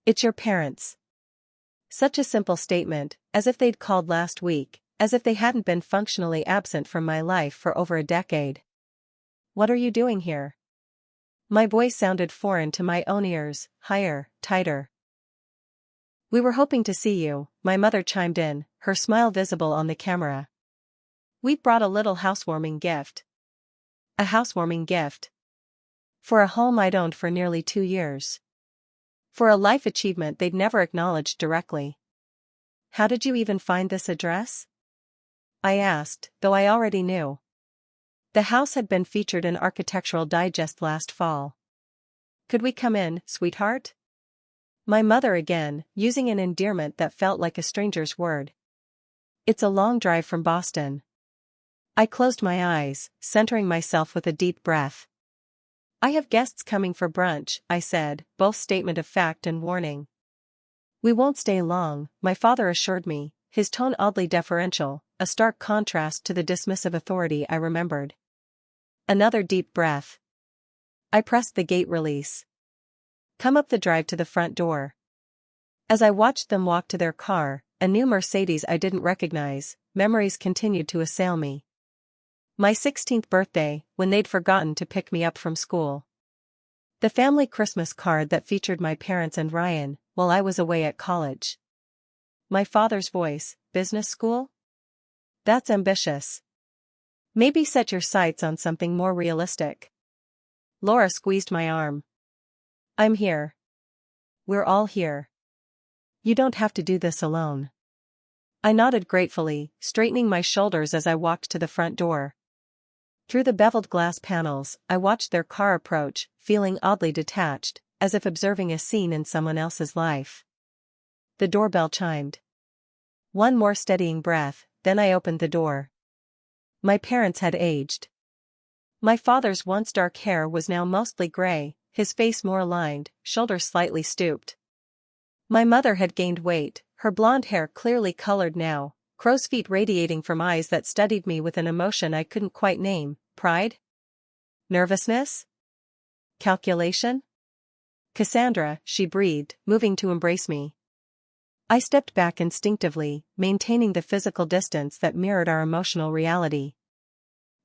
"It's your parents." Such a simple statement, as if they'd called last week, as if they hadn't been functionally absent from my life for over a decade. "What are you doing here?" My voice sounded foreign to my own ears, higher, tighter. We were hoping to see you, my mother chimed in, her smile visible on the camera. We've brought a little housewarming gift. A housewarming gift. For a home I'd owned for nearly 2 years. For a life achievement they'd never acknowledged directly. How did you even find this address? I asked, though I already knew. The house had been featured in Architectural Digest last fall. Could we come in, sweetheart? My mother again, using an endearment that felt like a stranger's word. It's a long drive from Boston. I closed my eyes, centering myself with a deep breath. I have guests coming for brunch, I said, both statement of fact and warning. We won't stay long, my father assured me, his tone oddly deferential, a stark contrast to the dismissive authority I remembered. Another deep breath. I pressed the gate release. Come up the drive to the front door. As I watched them walk to their car, a new Mercedes I didn't recognize, memories continued to assail me. My 16th birthday, when they'd forgotten to pick me up from school. The family Christmas card that featured my parents and Ryan, while I was away at college. My father's voice, business school? That's ambitious. Maybe set your sights on something more realistic. Laura squeezed my arm. I'm here. We're all here. You don't have to do this alone. I nodded gratefully, straightening my shoulders as I walked to the front door. Through the beveled glass panels, I watched their car approach, feeling oddly detached, as if observing a scene in someone else's life. The doorbell chimed. One more steadying breath, then I opened the door. My parents had aged. My father's once dark hair was now mostly gray, his face more lined, shoulders slightly stooped. My mother had gained weight, her blonde hair clearly colored now, crow's feet radiating from eyes that studied me with an emotion I couldn't quite name, pride? Nervousness? Calculation? Cassandra, she breathed, moving to embrace me. I stepped back instinctively, maintaining the physical distance that mirrored our emotional reality.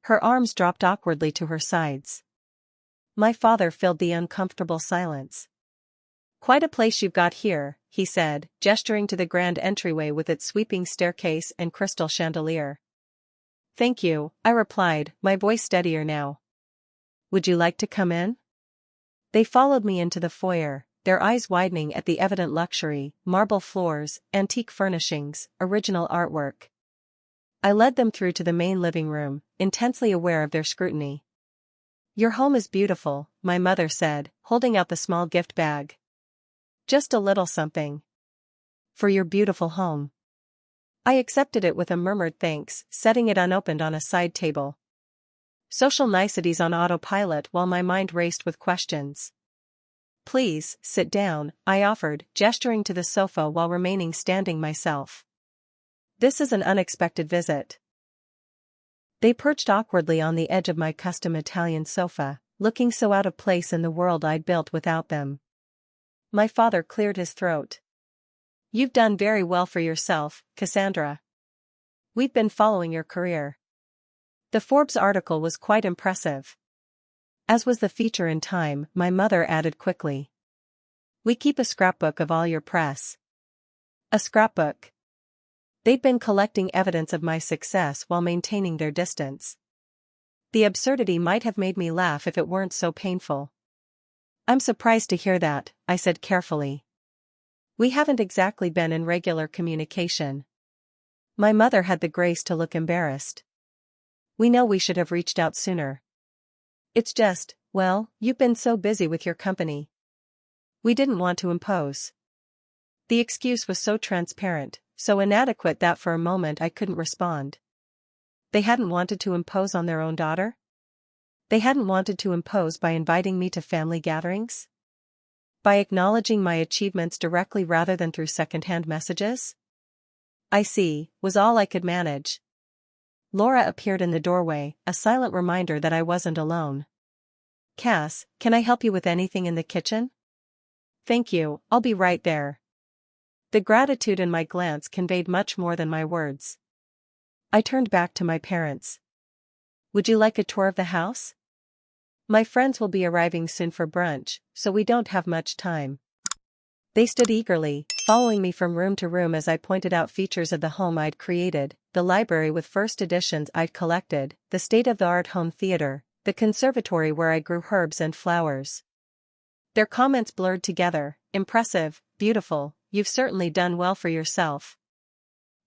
Her arms dropped awkwardly to her sides. My father filled the uncomfortable silence. Quite a place you've got here, he said, gesturing to the grand entryway with its sweeping staircase and crystal chandelier. Thank you, I replied, my voice steadier now. Would you like to come in? They followed me into the foyer, their eyes widening at the evident luxury, marble floors, antique furnishings, original artwork. I led them through to the main living room, intensely aware of their scrutiny. Your home is beautiful, my mother said, holding out the small gift bag. Just a little something. For your beautiful home. I accepted it with a murmured thanks, setting it unopened on a side table. Social niceties on autopilot while my mind raced with questions. Please, sit down, I offered, gesturing to the sofa while remaining standing myself. This is an unexpected visit. They perched awkwardly on the edge of my custom Italian sofa, looking so out of place in the world I'd built without them. My father cleared his throat. You've done very well for yourself, Cassandra. We've been following your career. The Forbes article was quite impressive. As was the feature in Time, my mother added quickly. We keep a scrapbook of all your press. A scrapbook. They'd been collecting evidence of my success while maintaining their distance. The absurdity might have made me laugh if it weren't so painful. I'm surprised to hear that, I said carefully. We haven't exactly been in regular communication. My mother had the grace to look embarrassed. We know we should have reached out sooner. It's just, well, you've been so busy with your company. We didn't want to impose. The excuse was so transparent, so inadequate that for a moment I couldn't respond. They hadn't wanted to impose on their own daughter? They hadn't wanted to impose by inviting me to family gatherings? By acknowledging my achievements directly rather than through second-hand messages? I see, was all I could manage. Laura appeared in the doorway, a silent reminder that I wasn't alone. Cass, can I help you with anything in the kitchen? Thank you, I'll be right there. The gratitude in my glance conveyed much more than my words. I turned back to my parents. Would you like a tour of the house? My friends will be arriving soon for brunch, so we don't have much time. They stood eagerly, following me from room to room as I pointed out features of the home I'd created, the library with first editions I'd collected, the state-of-the-art home theater, the conservatory where I grew herbs and flowers. Their comments blurred together. Impressive, beautiful, you've certainly done well for yourself.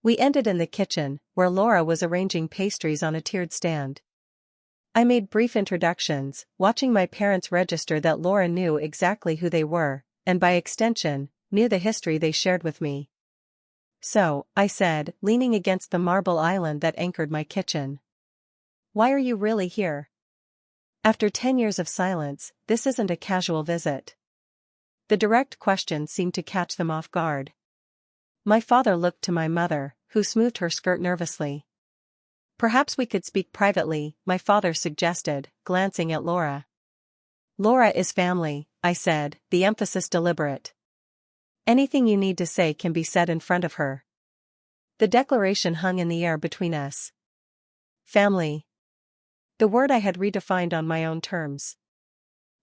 We ended in the kitchen, where Laura was arranging pastries on a tiered stand. I made brief introductions, watching my parents register that Laura knew exactly who they were, and by extension, knew the history they shared with me. So, I said, leaning against the marble island that anchored my kitchen. Why are you really here? After 10 years of silence, this isn't a casual visit. The direct question seemed to catch them off guard. My father looked to my mother, who smoothed her skirt nervously. Perhaps we could speak privately, my father suggested, glancing at Laura. Laura is family, I said, the emphasis deliberate. Anything you need to say can be said in front of her. The declaration hung in the air between us. Family. The word I had redefined on my own terms.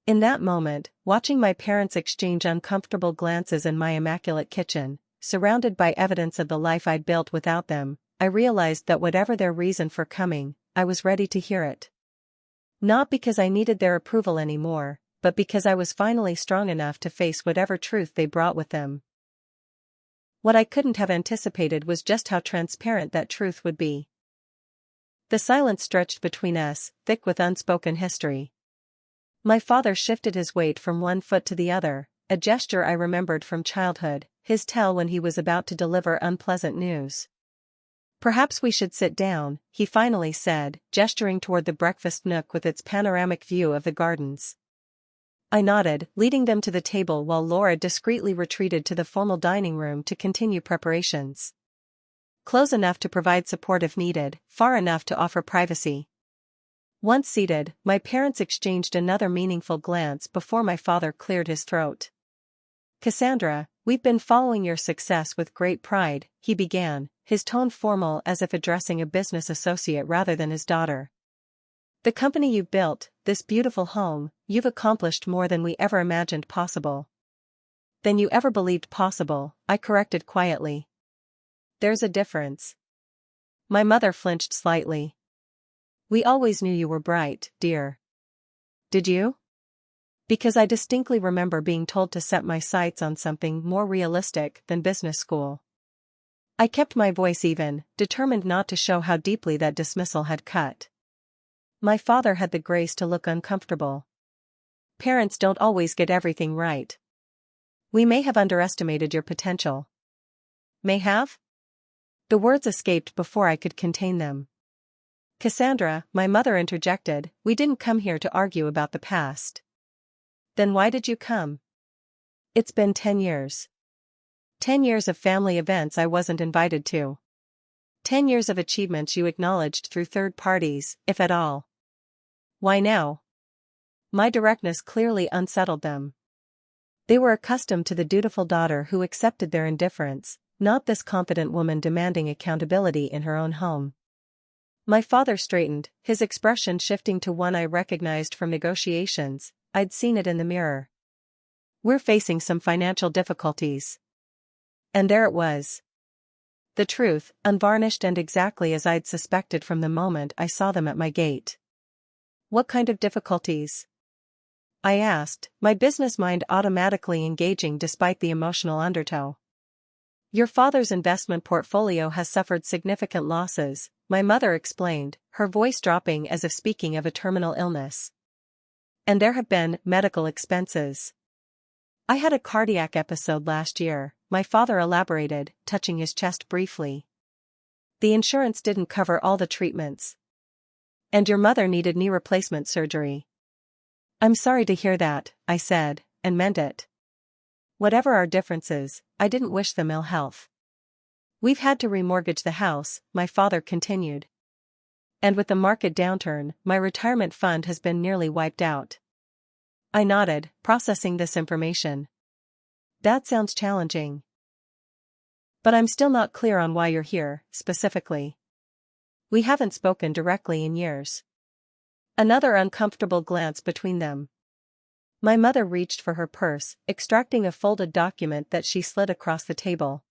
In that moment, watching my parents exchange uncomfortable glances in my immaculate kitchen, surrounded by evidence of the life I'd built without them, I realized that whatever their reason for coming, I was ready to hear it. Not because I needed their approval anymore, but because I was finally strong enough to face whatever truth they brought with them. What I couldn't have anticipated was just how transparent that truth would be. The silence stretched between us, thick with unspoken history. My father shifted his weight from one foot to the other, a gesture I remembered from childhood, his tell when he was about to deliver unpleasant news. Perhaps we should sit down, he finally said, gesturing toward the breakfast nook with its panoramic view of the gardens. I nodded, leading them to the table while Laura discreetly retreated to the formal dining room to continue preparations. Close enough to provide support if needed, far enough to offer privacy. Once seated, my parents exchanged another meaningful glance before my father cleared his throat. Cassandra, we've been following your success with great pride, he began, his tone formal as if addressing a business associate rather than his daughter. The company you've built, this beautiful home, you've accomplished more than we ever imagined possible. Than you ever believed possible, I corrected quietly. There's a difference. My mother flinched slightly. We always knew you were bright, dear. Did you? Because I distinctly remember being told to set my sights on something more realistic than business school. I kept my voice even, determined not to show how deeply that dismissal had cut. My father had the grace to look uncomfortable. Parents don't always get everything right. We may have underestimated your potential. May have? The words escaped before I could contain them. Cassandra, my mother interjected, we didn't come here to argue about the past. Then why did you come? It's been 10 years. 10 years of family events I wasn't invited to. 10 years of achievements you acknowledged through third parties, if at all. Why now? My directness clearly unsettled them. They were accustomed to the dutiful daughter who accepted their indifference, not this confident woman demanding accountability in her own home. My father straightened, his expression shifting to one I recognized from negotiations. I'd seen it in the mirror. We're facing some financial difficulties. And there it was. The truth, unvarnished and exactly as I'd suspected from the moment I saw them at my gate. What kind of difficulties? I asked, my business mind automatically engaging despite the emotional undertow. Your father's investment portfolio has suffered significant losses, my mother explained, her voice dropping as if speaking of a terminal illness. And there have been medical expenses. I had a cardiac episode last year, my father elaborated, touching his chest briefly. The insurance didn't cover all the treatments. And your mother needed knee replacement surgery. I'm sorry to hear that, I said, and meant it. Whatever our differences, I didn't wish them ill health. We've had to remortgage the house, my father continued. And with the market downturn, my retirement fund has been nearly wiped out. I nodded, processing this information. That sounds challenging. But I'm still not clear on why you're here, specifically. We haven't spoken directly in years. Another uncomfortable glance between them. My mother reached for her purse, extracting a folded document that she slid across the table.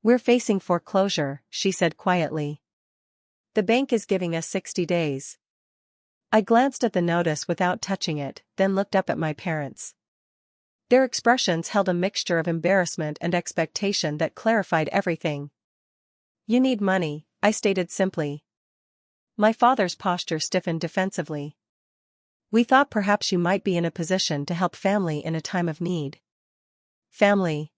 "We're facing foreclosure," she said quietly. "The bank is giving us 60 days. I glanced at the notice without touching it, then looked up at my parents. Their expressions held a mixture of embarrassment and expectation that clarified everything. "You need money," I stated simply. My father's posture stiffened defensively. "We thought perhaps you might be in a position to help family in a time of need." Family.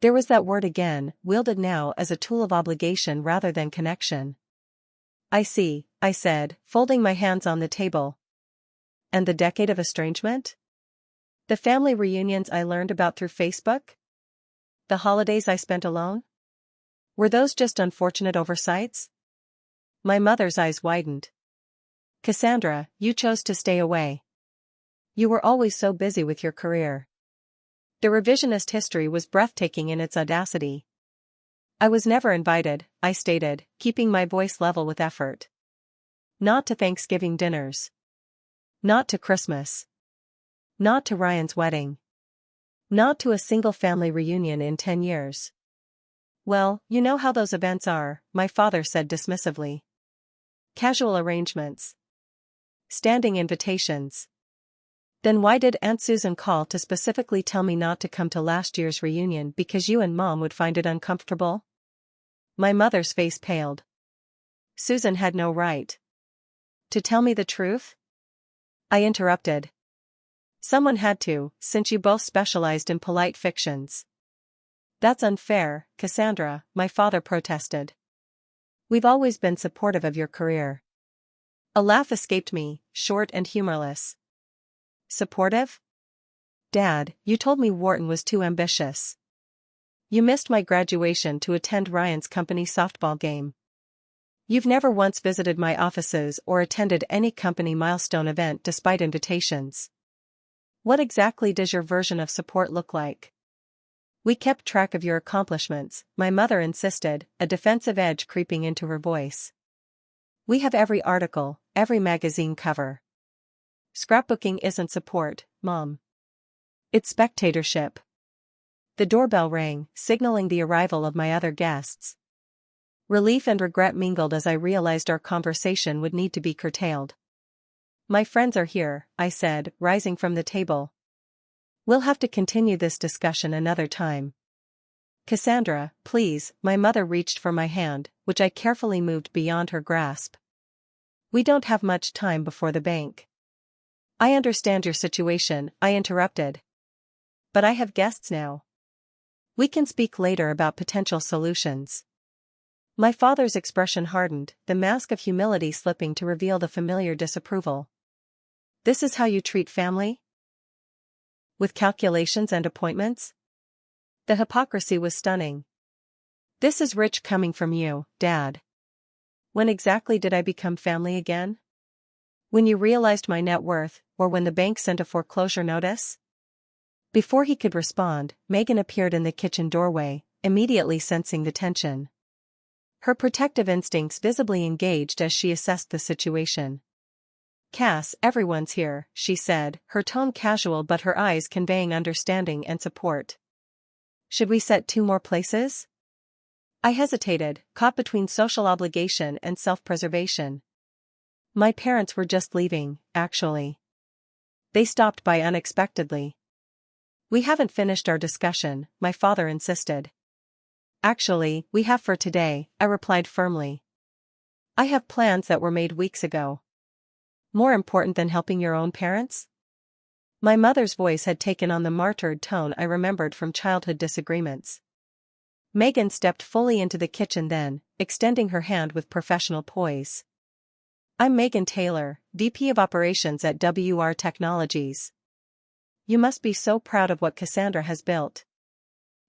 There was that word again, wielded now as a tool of obligation rather than connection. "I see," I said, folding my hands on the table. "And the decade of estrangement? The family reunions I learned about through Facebook? The holidays I spent alone? Were those just unfortunate oversights?" My mother's eyes widened. "Cassandra, you chose to stay away. You were always so busy with your career." The revisionist history was breathtaking in its audacity. "I was never invited," I stated, keeping my voice level with effort. "Not to Thanksgiving dinners. Not to Christmas. Not to Ryan's wedding. Not to a single family reunion in 10 years. "Well, you know how those events are," my father said dismissively. "Casual arrangements. Standing invitations. Then why did Aunt Susan call to specifically tell me not to come to last year's reunion because you and Mom would find it uncomfortable?" My mother's face paled. "Susan had no right to tell me the truth?" I interrupted. "Someone had to, since you both specialized in polite fictions." "That's unfair, Cassandra," my father protested. "We've always been supportive of your career." A laugh escaped me, short and humorless. "Supportive? Dad, you told me Wharton was too ambitious. You missed my graduation to attend Ryan's company softball game. You've never once visited my offices or attended any company milestone event despite invitations. What exactly does your version of support look like?" "We kept track of your accomplishments," my mother insisted, a defensive edge creeping into her voice. "We have every article, every magazine cover. Scrapbooking isn't support, Mom. It's spectatorship." The doorbell rang, signaling the arrival of my other guests. Relief and regret mingled as I realized our conversation would need to be curtailed. "My friends are here," I said, rising from the table. "We'll have to continue this discussion another time." "Cassandra, please," my mother reached for my hand, which I carefully moved beyond her grasp. "We don't have much time before the bank." "I understand your situation," I interrupted. "But I have guests now. We can speak later about potential solutions." My father's expression hardened, the mask of humility slipping to reveal the familiar disapproval. "This is how you treat family? With calculations and appointments?" The hypocrisy was stunning. "This is rich coming from you, Dad. When exactly did I become family again? When you realized my net worth, or when the bank sent a foreclosure notice?" Before he could respond, Megan appeared in the kitchen doorway, immediately sensing the tension. Her protective instincts visibly engaged as she assessed the situation. "Cass, everyone's here," she said, her tone casual but her eyes conveying understanding and support. "Should we set 2 more places?" I hesitated, caught between social obligation and self-preservation. "My parents were just leaving, actually. They stopped by unexpectedly." "We haven't finished our discussion," my father insisted. "Actually, we have for today," I replied firmly. "I have plans that were made weeks ago." "More important than helping your own parents?" My mother's voice had taken on the martyred tone I remembered from childhood disagreements. Megan stepped fully into the kitchen then, extending her hand with professional poise. "I'm Megan Taylor, VP of Operations at WR Technologies. You must be so proud of what Cassandra has built."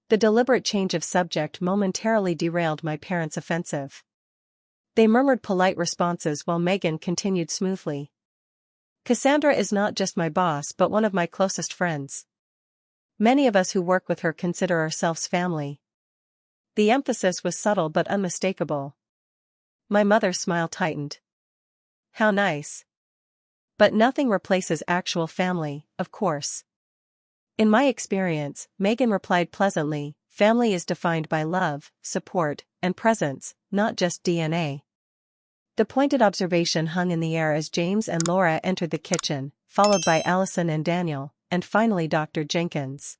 The deliberate change of subject momentarily derailed my parents' offensive. They murmured polite responses while Megan continued smoothly. "Cassandra is not just my boss but one of my closest friends. Many of us who work with her consider ourselves family." The emphasis was subtle but unmistakable. My mother's smile tightened. "How nice. But nothing replaces actual family, of course. In my experience, Megan replied pleasantly, family is defined by love, support, and presence, not just DNA. The pointed observation hung in the air as James and Laura entered the kitchen, followed by Allison and Daniel, and finally Dr. Jenkins.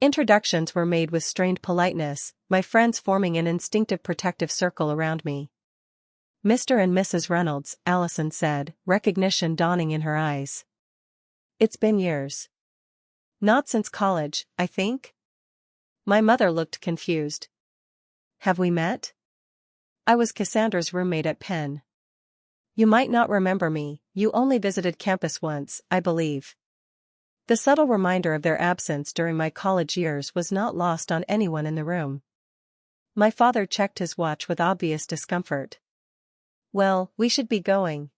Introductions were made with strained politeness, my friends forming an instinctive protective circle around me. Mr. and Mrs. Reynolds, Allison said, recognition dawning in her eyes. It's been years. Not since college, I think? My mother looked confused. Have we met? I was Cassandra's roommate at Penn. You might not remember me, you only visited campus once, I believe. The subtle reminder of their absence during my college years was not lost on anyone in the room. My father checked his watch with obvious discomfort. Well, we should be going.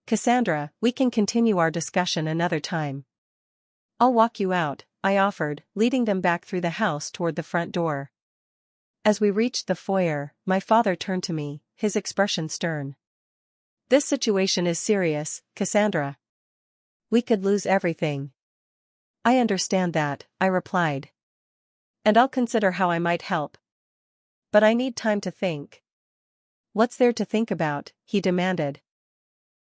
Cassandra, we can continue our discussion another time. I'll walk you out, I offered, leading them back through the house toward the front door. As we reached the foyer, my father turned to me, his expression stern. This situation is serious, Cassandra. We could lose everything. I understand that, I replied. And I'll consider how I might help. But I need time to think. What's there to think about? He demanded.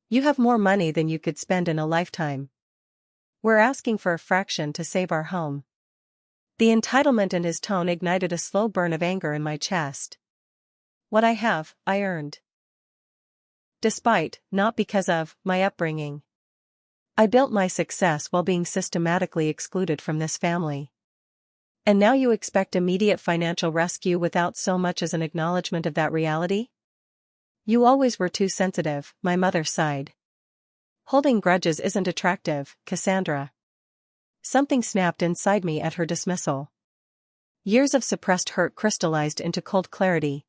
You have more money than you could spend in a lifetime. We're asking for a fraction to save our home. The entitlement in his tone ignited a slow burn of anger in my chest. What I have, I earned. Despite, not because of, my upbringing. I built my success while being systematically excluded from this family. And now you expect immediate financial rescue without so much as an acknowledgement of that reality? You always were too sensitive, my mother sighed. Holding grudges isn't attractive, Cassandra. Something snapped inside me at her dismissal. Years of suppressed hurt crystallized into cold clarity.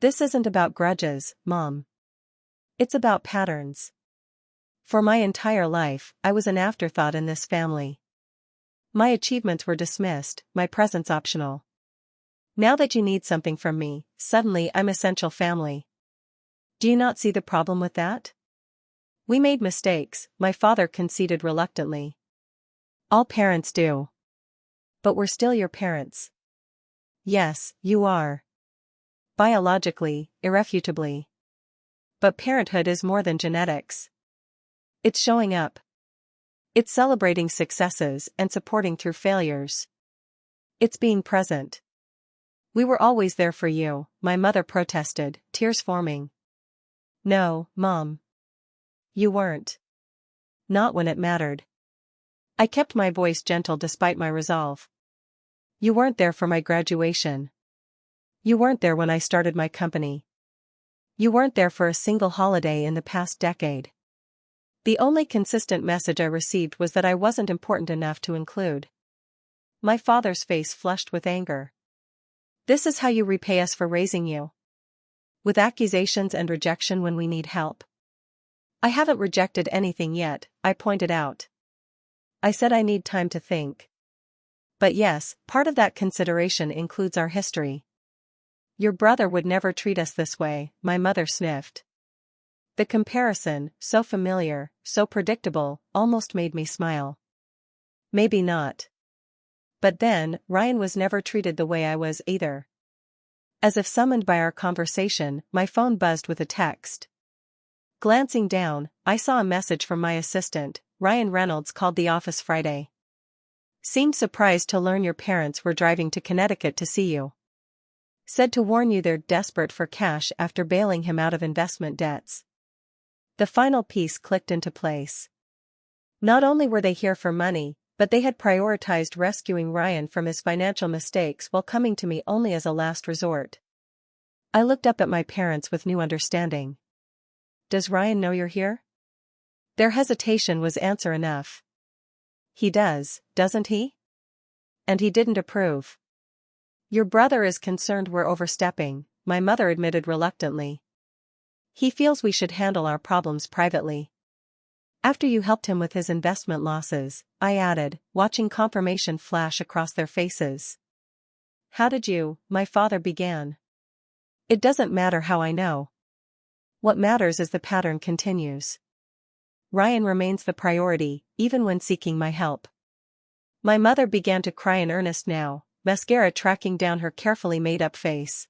This isn't about grudges, Mom. It's about patterns. For my entire life, I was an afterthought in this family. My achievements were dismissed, my presence optional. Now that you need something from me, suddenly I'm essential family. Do you not see the problem with that? We made mistakes, my father conceded reluctantly. All parents do. But we're still your parents. Yes, you are. Biologically, irrefutably. But parenthood is more than genetics. It's showing up. It's celebrating successes and supporting through failures. It's being present. We were always there for you, my mother protested, tears forming. No, Mom. You weren't. Not when it mattered. I kept my voice gentle despite my resolve. You weren't there for my graduation. You weren't there when I started my company. You weren't there for a single holiday in the past decade. The only consistent message I received was that I wasn't important enough to include. My father's face flushed with anger. This is how you repay us for raising you? With accusations and rejection when we need help. I haven't rejected anything yet, I pointed out. I said I need time to think. But yes, part of that consideration includes our history. Your brother would never treat us this way, my mother sniffed. The comparison, so familiar, so predictable, almost made me smile. Maybe not. But then, Ryan was never treated the way I was either. As if summoned by our conversation, my phone buzzed with a text. Glancing down, I saw a message from my assistant. Ryan Reynolds called the office Friday. Seemed surprised to learn your parents were driving to Connecticut to see you. Said to warn you they're desperate for cash after bailing him out of investment debts. The final piece clicked into place. Not only were they here for money, but they had prioritized rescuing Ryan from his financial mistakes while coming to me only as a last resort. I looked up at my parents with new understanding. Does Ryan know you're here? Their hesitation was answer enough. He does, doesn't he? And he didn't approve. Your brother is concerned we're overstepping, my mother admitted reluctantly. He feels we should handle our problems privately. After you helped him with his investment losses, I added, watching confirmation flash across their faces. How did you, my father began. It doesn't matter how I know. What matters is the pattern continues. Ryan remains the priority, even when seeking my help. My mother began to cry in earnest now, mascara tracking down her carefully made-up face.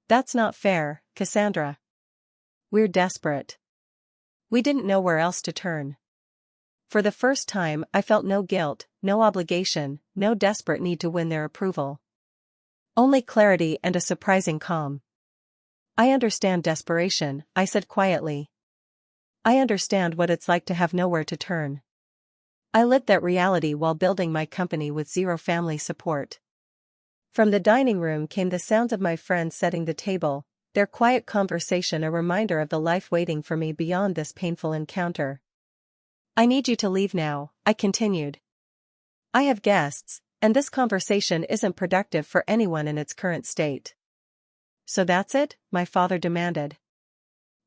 That's not fair, Cassandra. We're desperate. We didn't know where else to turn. For the first time, I felt no guilt, no obligation, no desperate need to win their approval. Only clarity and a surprising calm. I understand desperation, I said quietly. I understand what it's like to have nowhere to turn. I lived that reality while building my company with zero family support. From the dining room came the sounds of my friends setting the table, their quiet conversation a reminder of the life waiting for me beyond this painful encounter. I need you to leave now, I continued. I have guests, and this conversation isn't productive for anyone in its current state. So that's it? My father demanded.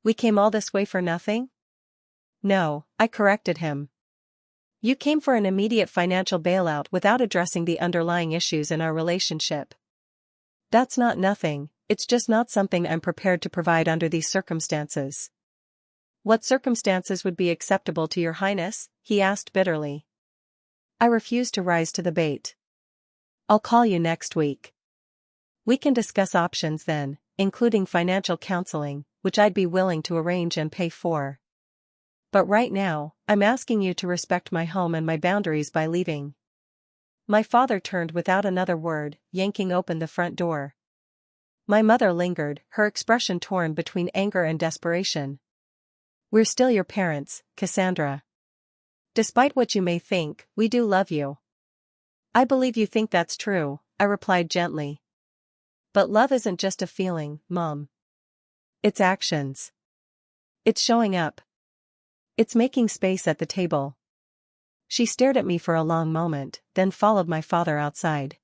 We came all this way for nothing? No, I corrected him. You came for an immediate financial bailout without addressing the underlying issues in our relationship. That's not nothing, it's just not something I'm prepared to provide under these circumstances. What circumstances would be acceptable to your highness? He asked bitterly. I refused to rise to the bait. I'll call you next week. We can discuss options then, including financial counseling, which I'd be willing to arrange and pay for. But right now, I'm asking you to respect my home and my boundaries by leaving. My father turned without another word, yanking open the front door. My mother lingered, her expression torn between anger and desperation. We're still your parents, Cassandra. Despite what you may think, we do love you. I believe you think that's true, I replied gently. But love isn't just a feeling, Mom. It's actions. It's showing up. It's making space at the table. She stared at me for a long moment, then followed my father outside.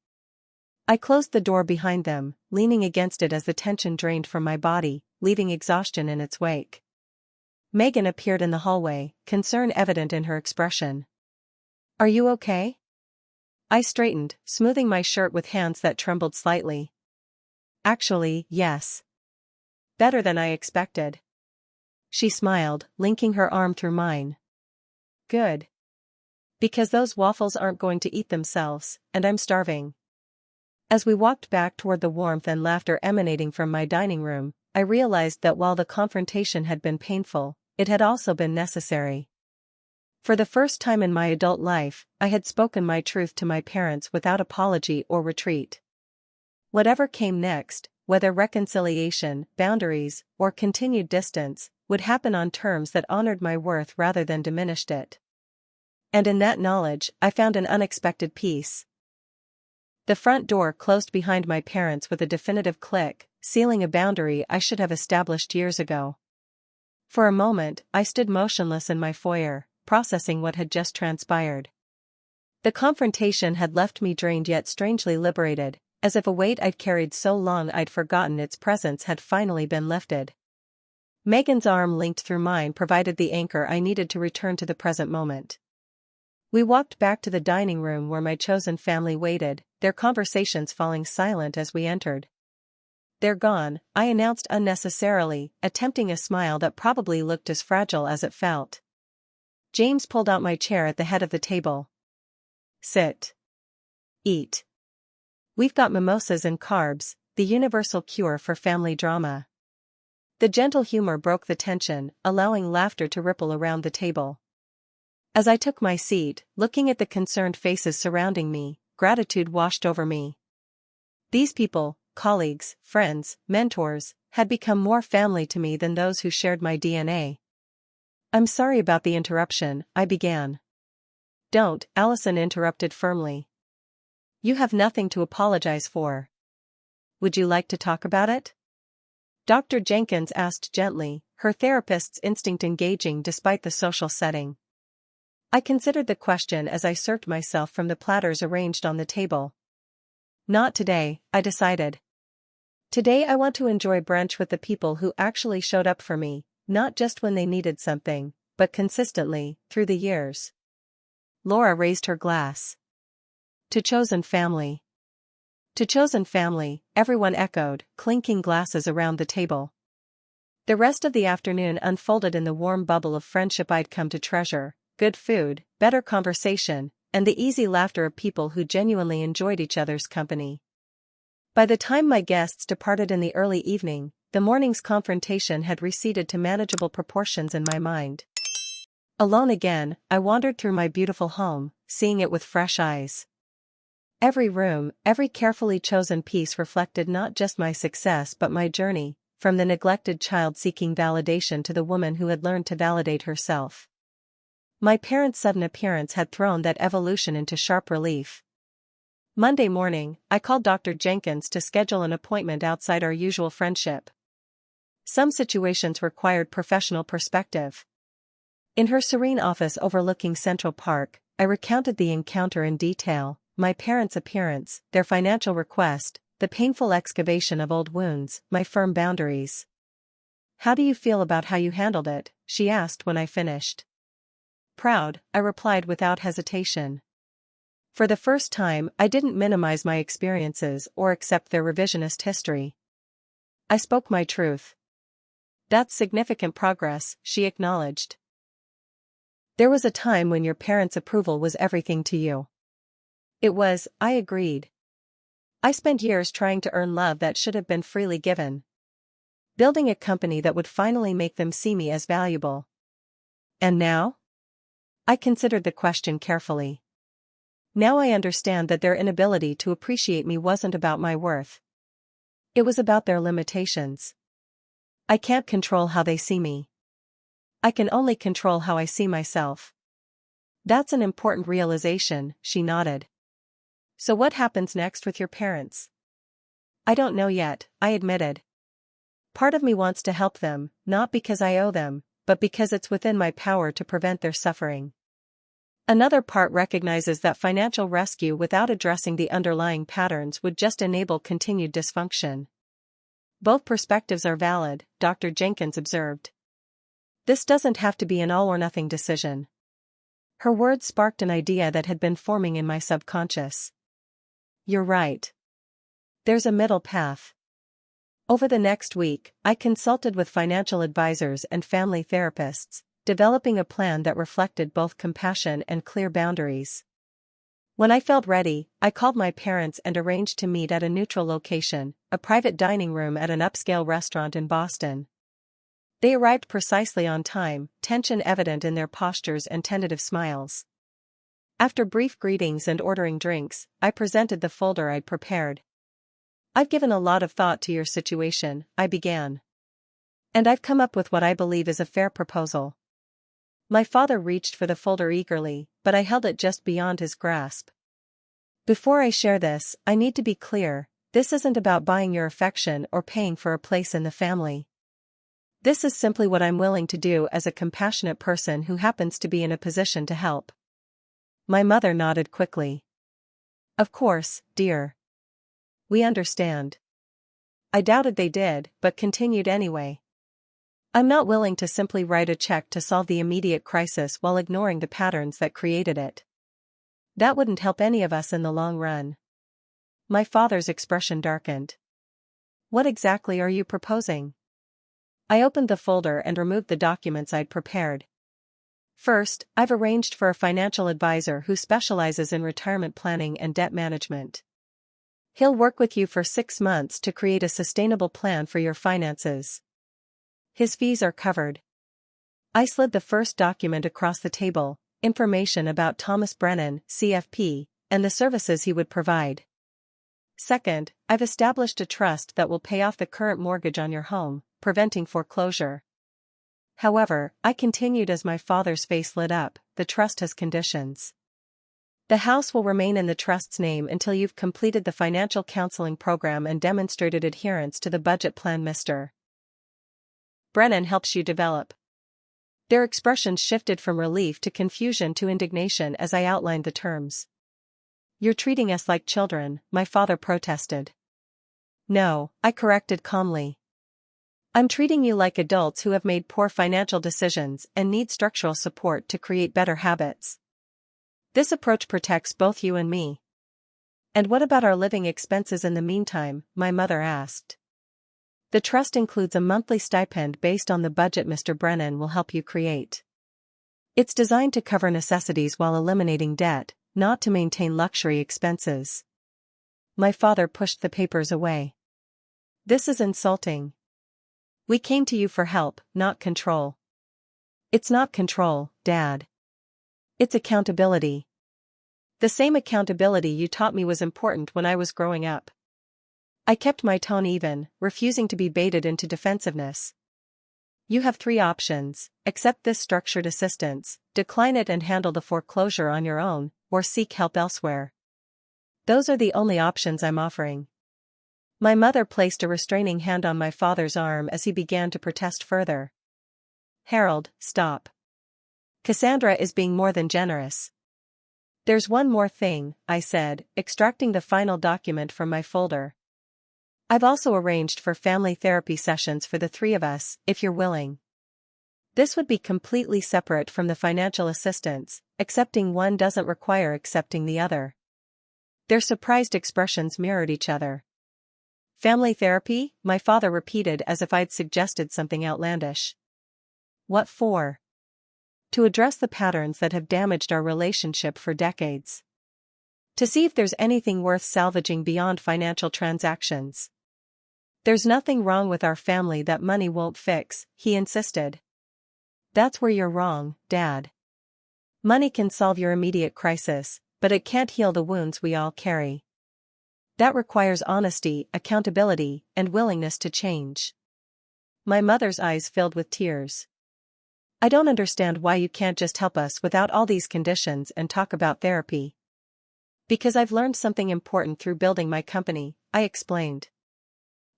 I closed the door behind them, leaning against it as the tension drained from my body, leaving exhaustion in its wake. Megan appeared in the hallway, concern evident in her expression. Are you okay? I straightened, smoothing my shirt with hands that trembled slightly. Actually, yes. Better than I expected. She smiled, linking her arm through mine. Good. Because those waffles aren't going to eat themselves, and I'm starving. As we walked back toward the warmth and laughter emanating from my dining room, I realized that while the confrontation had been painful, it had also been necessary. For the first time in my adult life, I had spoken my truth to my parents without apology or retreat. Whatever came next, whether reconciliation, boundaries, or continued distance, would happen on terms that honored my worth rather than diminished it. And in that knowledge, I found an unexpected peace. The front door closed behind my parents with a definitive click, sealing a boundary I should have established years ago. For a moment, I stood motionless in my foyer, processing what had just transpired. The confrontation had left me drained yet strangely liberated, as if a weight I'd carried so long I'd forgotten its presence had finally been lifted. Megan's arm linked through mine provided the anchor I needed to return to the present moment. We walked back to the dining room where my chosen family waited, their conversations falling silent as we entered. They're gone, I announced unnecessarily, attempting a smile that probably looked as fragile as it felt. James pulled out my chair at the head of the table. Sit. Eat. We've got mimosas and carbs, the universal cure for family drama. The gentle humor broke the tension, allowing laughter to ripple around the table. As I took my seat, looking at the concerned faces surrounding me, gratitude washed over me. These people, colleagues, friends, mentors, had become more family to me than those who shared my DNA. I'm sorry about the interruption, I began. Don't, Allison interrupted firmly. You have nothing to apologize for. Would you like to talk about it? Dr. Jenkins asked gently, her therapist's instinct engaging despite the social setting. I considered the question as I served myself from the platters arranged on the table. Not today, I decided. Today I want to enjoy brunch with the people who actually showed up for me, not just when they needed something, but consistently, through the years. Laura raised her glass. To chosen family. To chosen family, everyone echoed, clinking glasses around the table. The rest of the afternoon unfolded in the warm bubble of friendship I'd come to treasure: good food, better conversation, and the easy laughter of people who genuinely enjoyed each other's company. By the time my guests departed in the early evening, the morning's confrontation had receded to manageable proportions in my mind. Alone again, I wandered through my beautiful home, seeing it with fresh eyes. Every room, every carefully chosen piece reflected not just my success but my journey, from the neglected child seeking validation to the woman who had learned to validate herself. My parents' sudden appearance had thrown that evolution into sharp relief. Monday morning, I called Dr. Jenkins to schedule an appointment outside our usual friendship. Some situations required professional perspective. In her serene office overlooking Central Park, I recounted the encounter in detail: my parents' appearance, their financial request, the painful excavation of old wounds, my firm boundaries. "How do you feel about how you handled it?" she asked when I finished. "Proud," I replied without hesitation. For the first time, I didn't minimize my experiences or accept their revisionist history. I spoke my truth. "That's significant progress," she acknowledged. "There was a time when your parents' approval was everything to you." "It was," I agreed. "I spent years trying to earn love that should have been freely given. Building a company that would finally make them see me as valuable. And now?" I considered the question carefully. Now I understand that their inability to appreciate me wasn't about my worth. It was about their limitations. I can't control how they see me. I can only control how I see myself. "That's an important realization," she nodded. "So what happens next with your parents?" "I don't know yet," I admitted. "Part of me wants to help them, not because I owe them, but because it's within my power to prevent their suffering. Another part recognizes that financial rescue without addressing the underlying patterns would just enable continued dysfunction." "Both perspectives are valid," Dr. Jenkins observed. "This doesn't have to be an all-or-nothing decision." Her words sparked an idea that had been forming in my subconscious. "You're right. There's a middle path." Over the next week, I consulted with financial advisors and family therapists, developing a plan that reflected both compassion and clear boundaries. When I felt ready, I called my parents and arranged to meet at a neutral location, a private dining room at an upscale restaurant in Boston. They arrived precisely on time, tension evident in their postures and tentative smiles. After brief greetings and ordering drinks, I presented the folder I'd prepared. "I've given a lot of thought to your situation," I began. "And I've come up with what I believe is a fair proposal." My father reached for the folder eagerly, but I held it just beyond his grasp. "Before I share this, I need to be clear: this isn't about buying your affection or paying for a place in the family. This is simply what I'm willing to do as a compassionate person who happens to be in a position to help." My mother nodded quickly. "Of course, dear. We understand." I doubted they did, but continued anyway. "I'm not willing to simply write a check to solve the immediate crisis while ignoring the patterns that created it. That wouldn't help any of us in the long run." My father's expression darkened. "What exactly are you proposing?" I opened the folder and removed the documents I'd prepared. "First, I've arranged for a financial advisor who specializes in retirement planning and debt management. He'll work with you for 6 months to create a sustainable plan for your finances. His fees are covered." I slid the first document across the table: information about Thomas Brennan, CFP, and the services he would provide. "Second, I've established a trust that will pay off the current mortgage on your home, preventing foreclosure." However, I continued as my father's face lit up, "The trust has conditions. The house will remain in the trust's name until you've completed the financial counseling program and demonstrated adherence to the budget plan Mr. Brennan helps you develop." Their expressions shifted from relief to confusion to indignation as I outlined the terms. "You're treating us like children," my father protested. "No," I corrected calmly. "I'm treating you like adults who have made poor financial decisions and need structural support to create better habits. This approach protects both you and me." "And what about our living expenses in the meantime?" my mother asked. The trust includes a monthly stipend based on the budget Mr. Brennan will help you create. It's designed to cover necessities while eliminating debt, not to maintain luxury expenses. My father pushed the papers away. This is insulting. We came to you for help, not control. It's not control, Dad. It's accountability. The same accountability you taught me was important when I was growing up. I kept my tone even, refusing to be baited into defensiveness. You have 3 options: accept this structured assistance, decline it and handle the foreclosure on your own, or seek help elsewhere. Those are the only options I'm offering. My mother placed a restraining hand on my father's arm as he began to protest further. Harold, stop. Cassandra is being more than generous. There's one more thing, I said, extracting the final document from my folder. I've also arranged for family therapy sessions for the 3 of us, if you're willing. This would be completely separate from the financial assistance. Accepting one doesn't require accepting the other. Their surprised expressions mirrored each other. Family therapy? My father repeated as if I'd suggested something outlandish. What for? To address the patterns that have damaged our relationship for decades. To see if there's anything worth salvaging beyond financial transactions. There's nothing wrong with our family that money won't fix, he insisted. That's where you're wrong, Dad. Money can solve your immediate crisis, but it can't heal the wounds we all carry. That requires honesty, accountability, and willingness to change. My mother's eyes filled with tears. I don't understand why you can't just help us without all these conditions and talk about therapy. Because I've learned something important through building my company, I explained.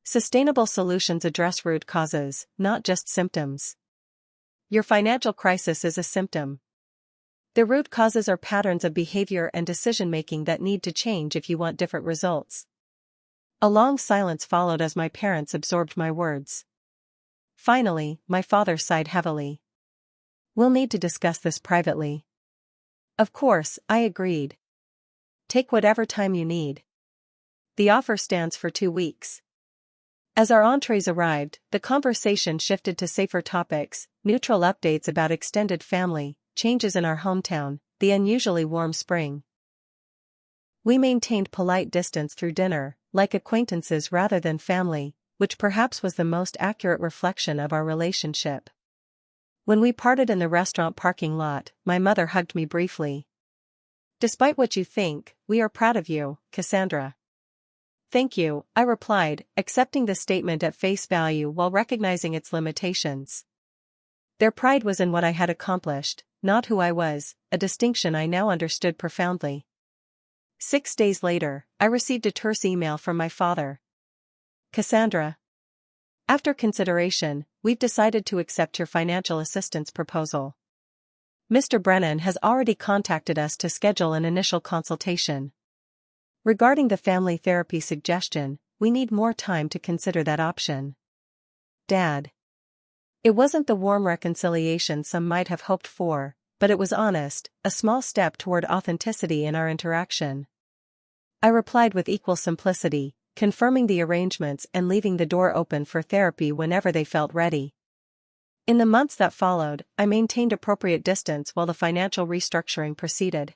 Sustainable solutions address root causes, not just symptoms. Your financial crisis is a symptom. The root causes are patterns of behavior and decision-making that need to change if you want different results. A long silence followed as my parents absorbed my words. Finally, my father sighed heavily. We'll need to discuss this privately. Of course, I agreed. Take whatever time you need. The offer stands for 2 weeks. As our entrees arrived, the conversation shifted to safer topics, neutral updates about extended family, changes in our hometown, the unusually warm spring. We maintained polite distance through dinner, like acquaintances rather than family, which perhaps was the most accurate reflection of our relationship. When we parted in the restaurant parking lot, my mother hugged me briefly. Despite what you think, we are proud of you, Cassandra. Thank you, I replied, accepting the statement at face value while recognizing its limitations. Their pride was in what I had accomplished, not who I was, a distinction I now understood profoundly. 6 days later, I received a terse email from my father. Cassandra. After consideration, we've decided to accept your financial assistance proposal. Mr. Brennan has already contacted us to schedule an initial consultation. Regarding the family therapy suggestion, we need more time to consider that option. Dad. It wasn't the warm reconciliation some might have hoped for, but it was honest, a small step toward authenticity in our interaction. I replied with equal simplicity, confirming the arrangements and leaving the door open for therapy whenever they felt ready. In the months that followed, I maintained appropriate distance while the financial restructuring proceeded.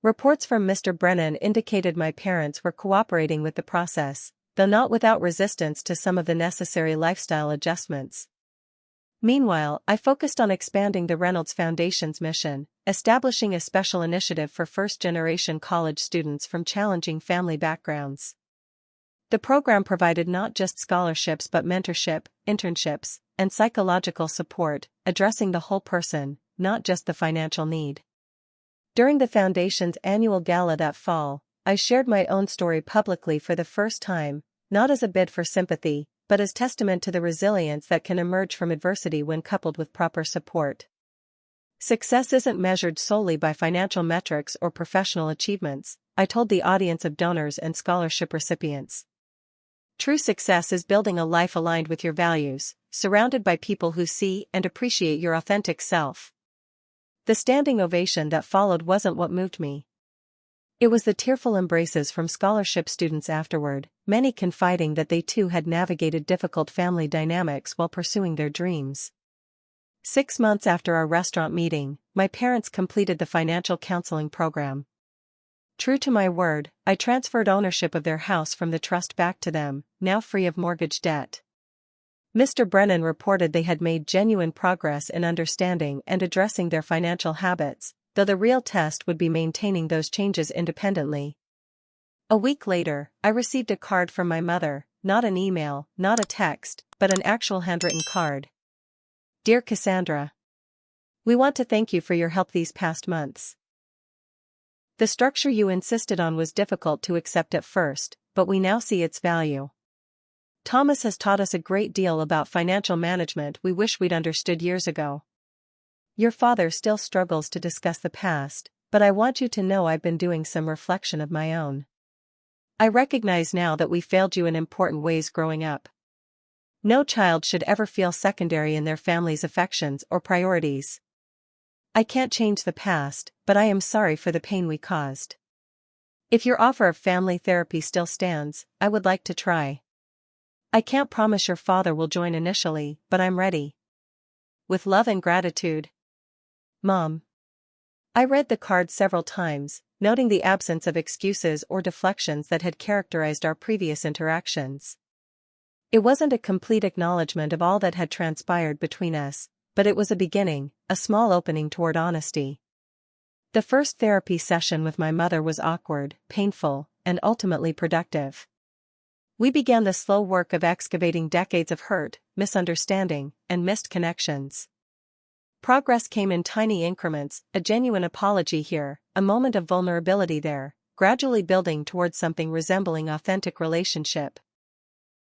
Reports from Mr. Brennan indicated my parents were cooperating with the process, though not without resistance to some of the necessary lifestyle adjustments. Meanwhile, I focused on expanding the Reynolds Foundation's mission, establishing a special initiative for first-generation college students from challenging family backgrounds. The program provided not just scholarships but mentorship, internships, and psychological support, addressing the whole person, not just the financial need. During the Foundation's annual gala that fall, I shared my own story publicly for the first time, not as a bid for sympathy, but as testament to the resilience that can emerge from adversity when coupled with proper support. Success isn't measured solely by financial metrics or professional achievements, I told the audience of donors and scholarship recipients. True success is building a life aligned with your values, surrounded by people who see and appreciate your authentic self. The standing ovation that followed wasn't what moved me. It was the tearful embraces from scholarship students afterward, many confiding that they too had navigated difficult family dynamics while pursuing their dreams. 6 months after our restaurant meeting, my parents completed the financial counseling program. True to my word, I transferred ownership of their house from the trust back to them, now free of mortgage debt. Mr. Brennan reported they had made genuine progress in understanding and addressing their financial habits, though the real test would be maintaining those changes independently. A week later, I received a card from my mother, not an email, not a text, but an actual handwritten card. Dear Cassandra, we want to thank you for your help these past months. The structure you insisted on was difficult to accept at first, but we now see its value. Thomas has taught us a great deal about financial management we wish we'd understood years ago. Your father still struggles to discuss the past, but I want you to know I've been doing some reflection of my own. I recognize now that we failed you in important ways growing up. No child should ever feel secondary in their family's affections or priorities. I can't change the past, but I am sorry for the pain we caused. If your offer of family therapy still stands, I would like to try. I can't promise your father will join initially, but I'm ready. With love and gratitude. Mom. I read the card several times, noting the absence of excuses or deflections that had characterized our previous interactions. It wasn't a complete acknowledgement of all that had transpired between us, but it was a beginning, a small opening toward honesty. The first therapy session with my mother was awkward, painful, and ultimately productive. We began the slow work of excavating decades of hurt, misunderstanding, and missed connections. Progress came in tiny increments, a genuine apology here, a moment of vulnerability there, gradually building towards something resembling authentic relationship.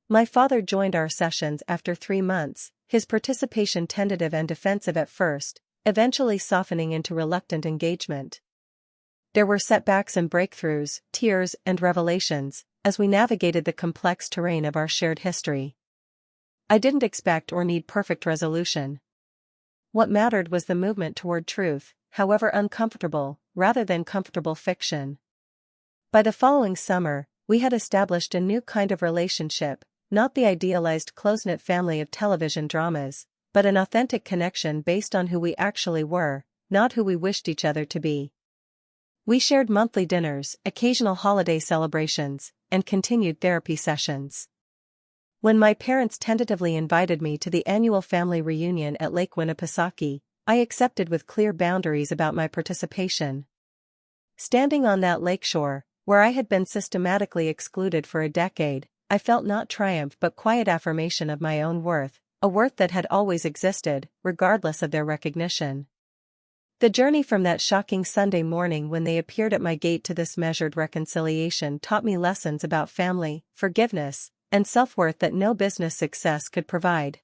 My father joined our sessions after 3 months, his participation tentative and defensive at first, eventually softening into reluctant engagement. There were setbacks and breakthroughs, tears and revelations, as we navigated the complex terrain of our shared history. I didn't expect or need perfect resolution. What mattered was the movement toward truth, however uncomfortable, rather than comfortable fiction. By the following summer, we had established a new kind of relationship, not the idealized close-knit family of television dramas, but an authentic connection based on who we actually were, not who we wished each other to be. We shared monthly dinners, occasional holiday celebrations, and continued therapy sessions. When my parents tentatively invited me to the annual family reunion at Lake Winnipesaukee, I accepted with clear boundaries about my participation. Standing on that lakeshore, where I had been systematically excluded for a decade, I felt not triumph but quiet affirmation of my own worth, a worth that had always existed, regardless of their recognition. The journey from that shocking Sunday morning when they appeared at my gate to this measured reconciliation taught me lessons about family, forgiveness, and self-worth that no business success could provide.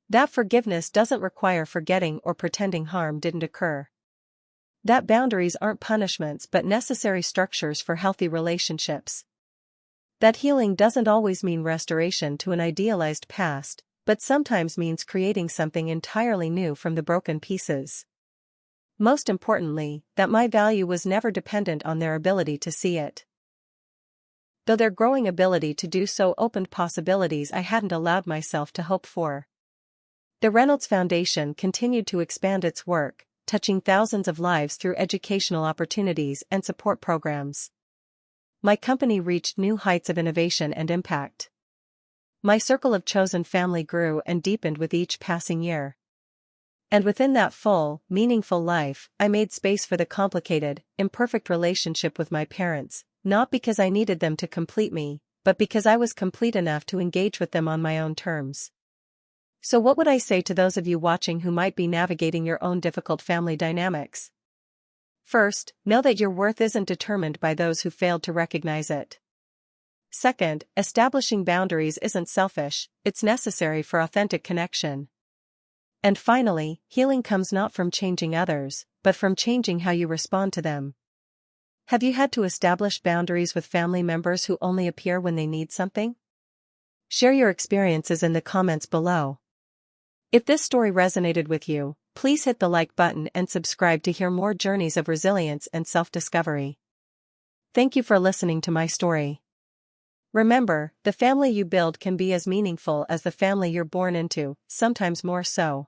That forgiveness doesn't require forgetting or pretending harm didn't occur. That boundaries aren't punishments but necessary structures for healthy relationships. That healing doesn't always mean restoration to an idealized past, but sometimes means creating something entirely new from the broken pieces. Most importantly, that my value was never dependent on their ability to see it. Though their growing ability to do so opened possibilities I hadn't allowed myself to hope for. The Reynolds Foundation continued to expand its work, touching thousands of lives through educational opportunities and support programs. My company reached new heights of innovation and impact. My circle of chosen family grew and deepened with each passing year. And within that full, meaningful life, I made space for the complicated, imperfect relationship with my parents, not because I needed them to complete me, but because I was complete enough to engage with them on my own terms. So what would I say to those of you watching who might be navigating your own difficult family dynamics? First, know that your worth isn't determined by those who failed to recognize it. Second, establishing boundaries isn't selfish, it's necessary for authentic connection. And finally, healing comes not from changing others, but from changing how you respond to them. Have you had to establish boundaries with family members who only appear when they need something? Share your experiences in the comments below. If this story resonated with you, please hit the like button and subscribe to hear more journeys of resilience and self-discovery. Thank you for listening to my story. Remember, the family you build can be as meaningful as the family you're born into, sometimes more so.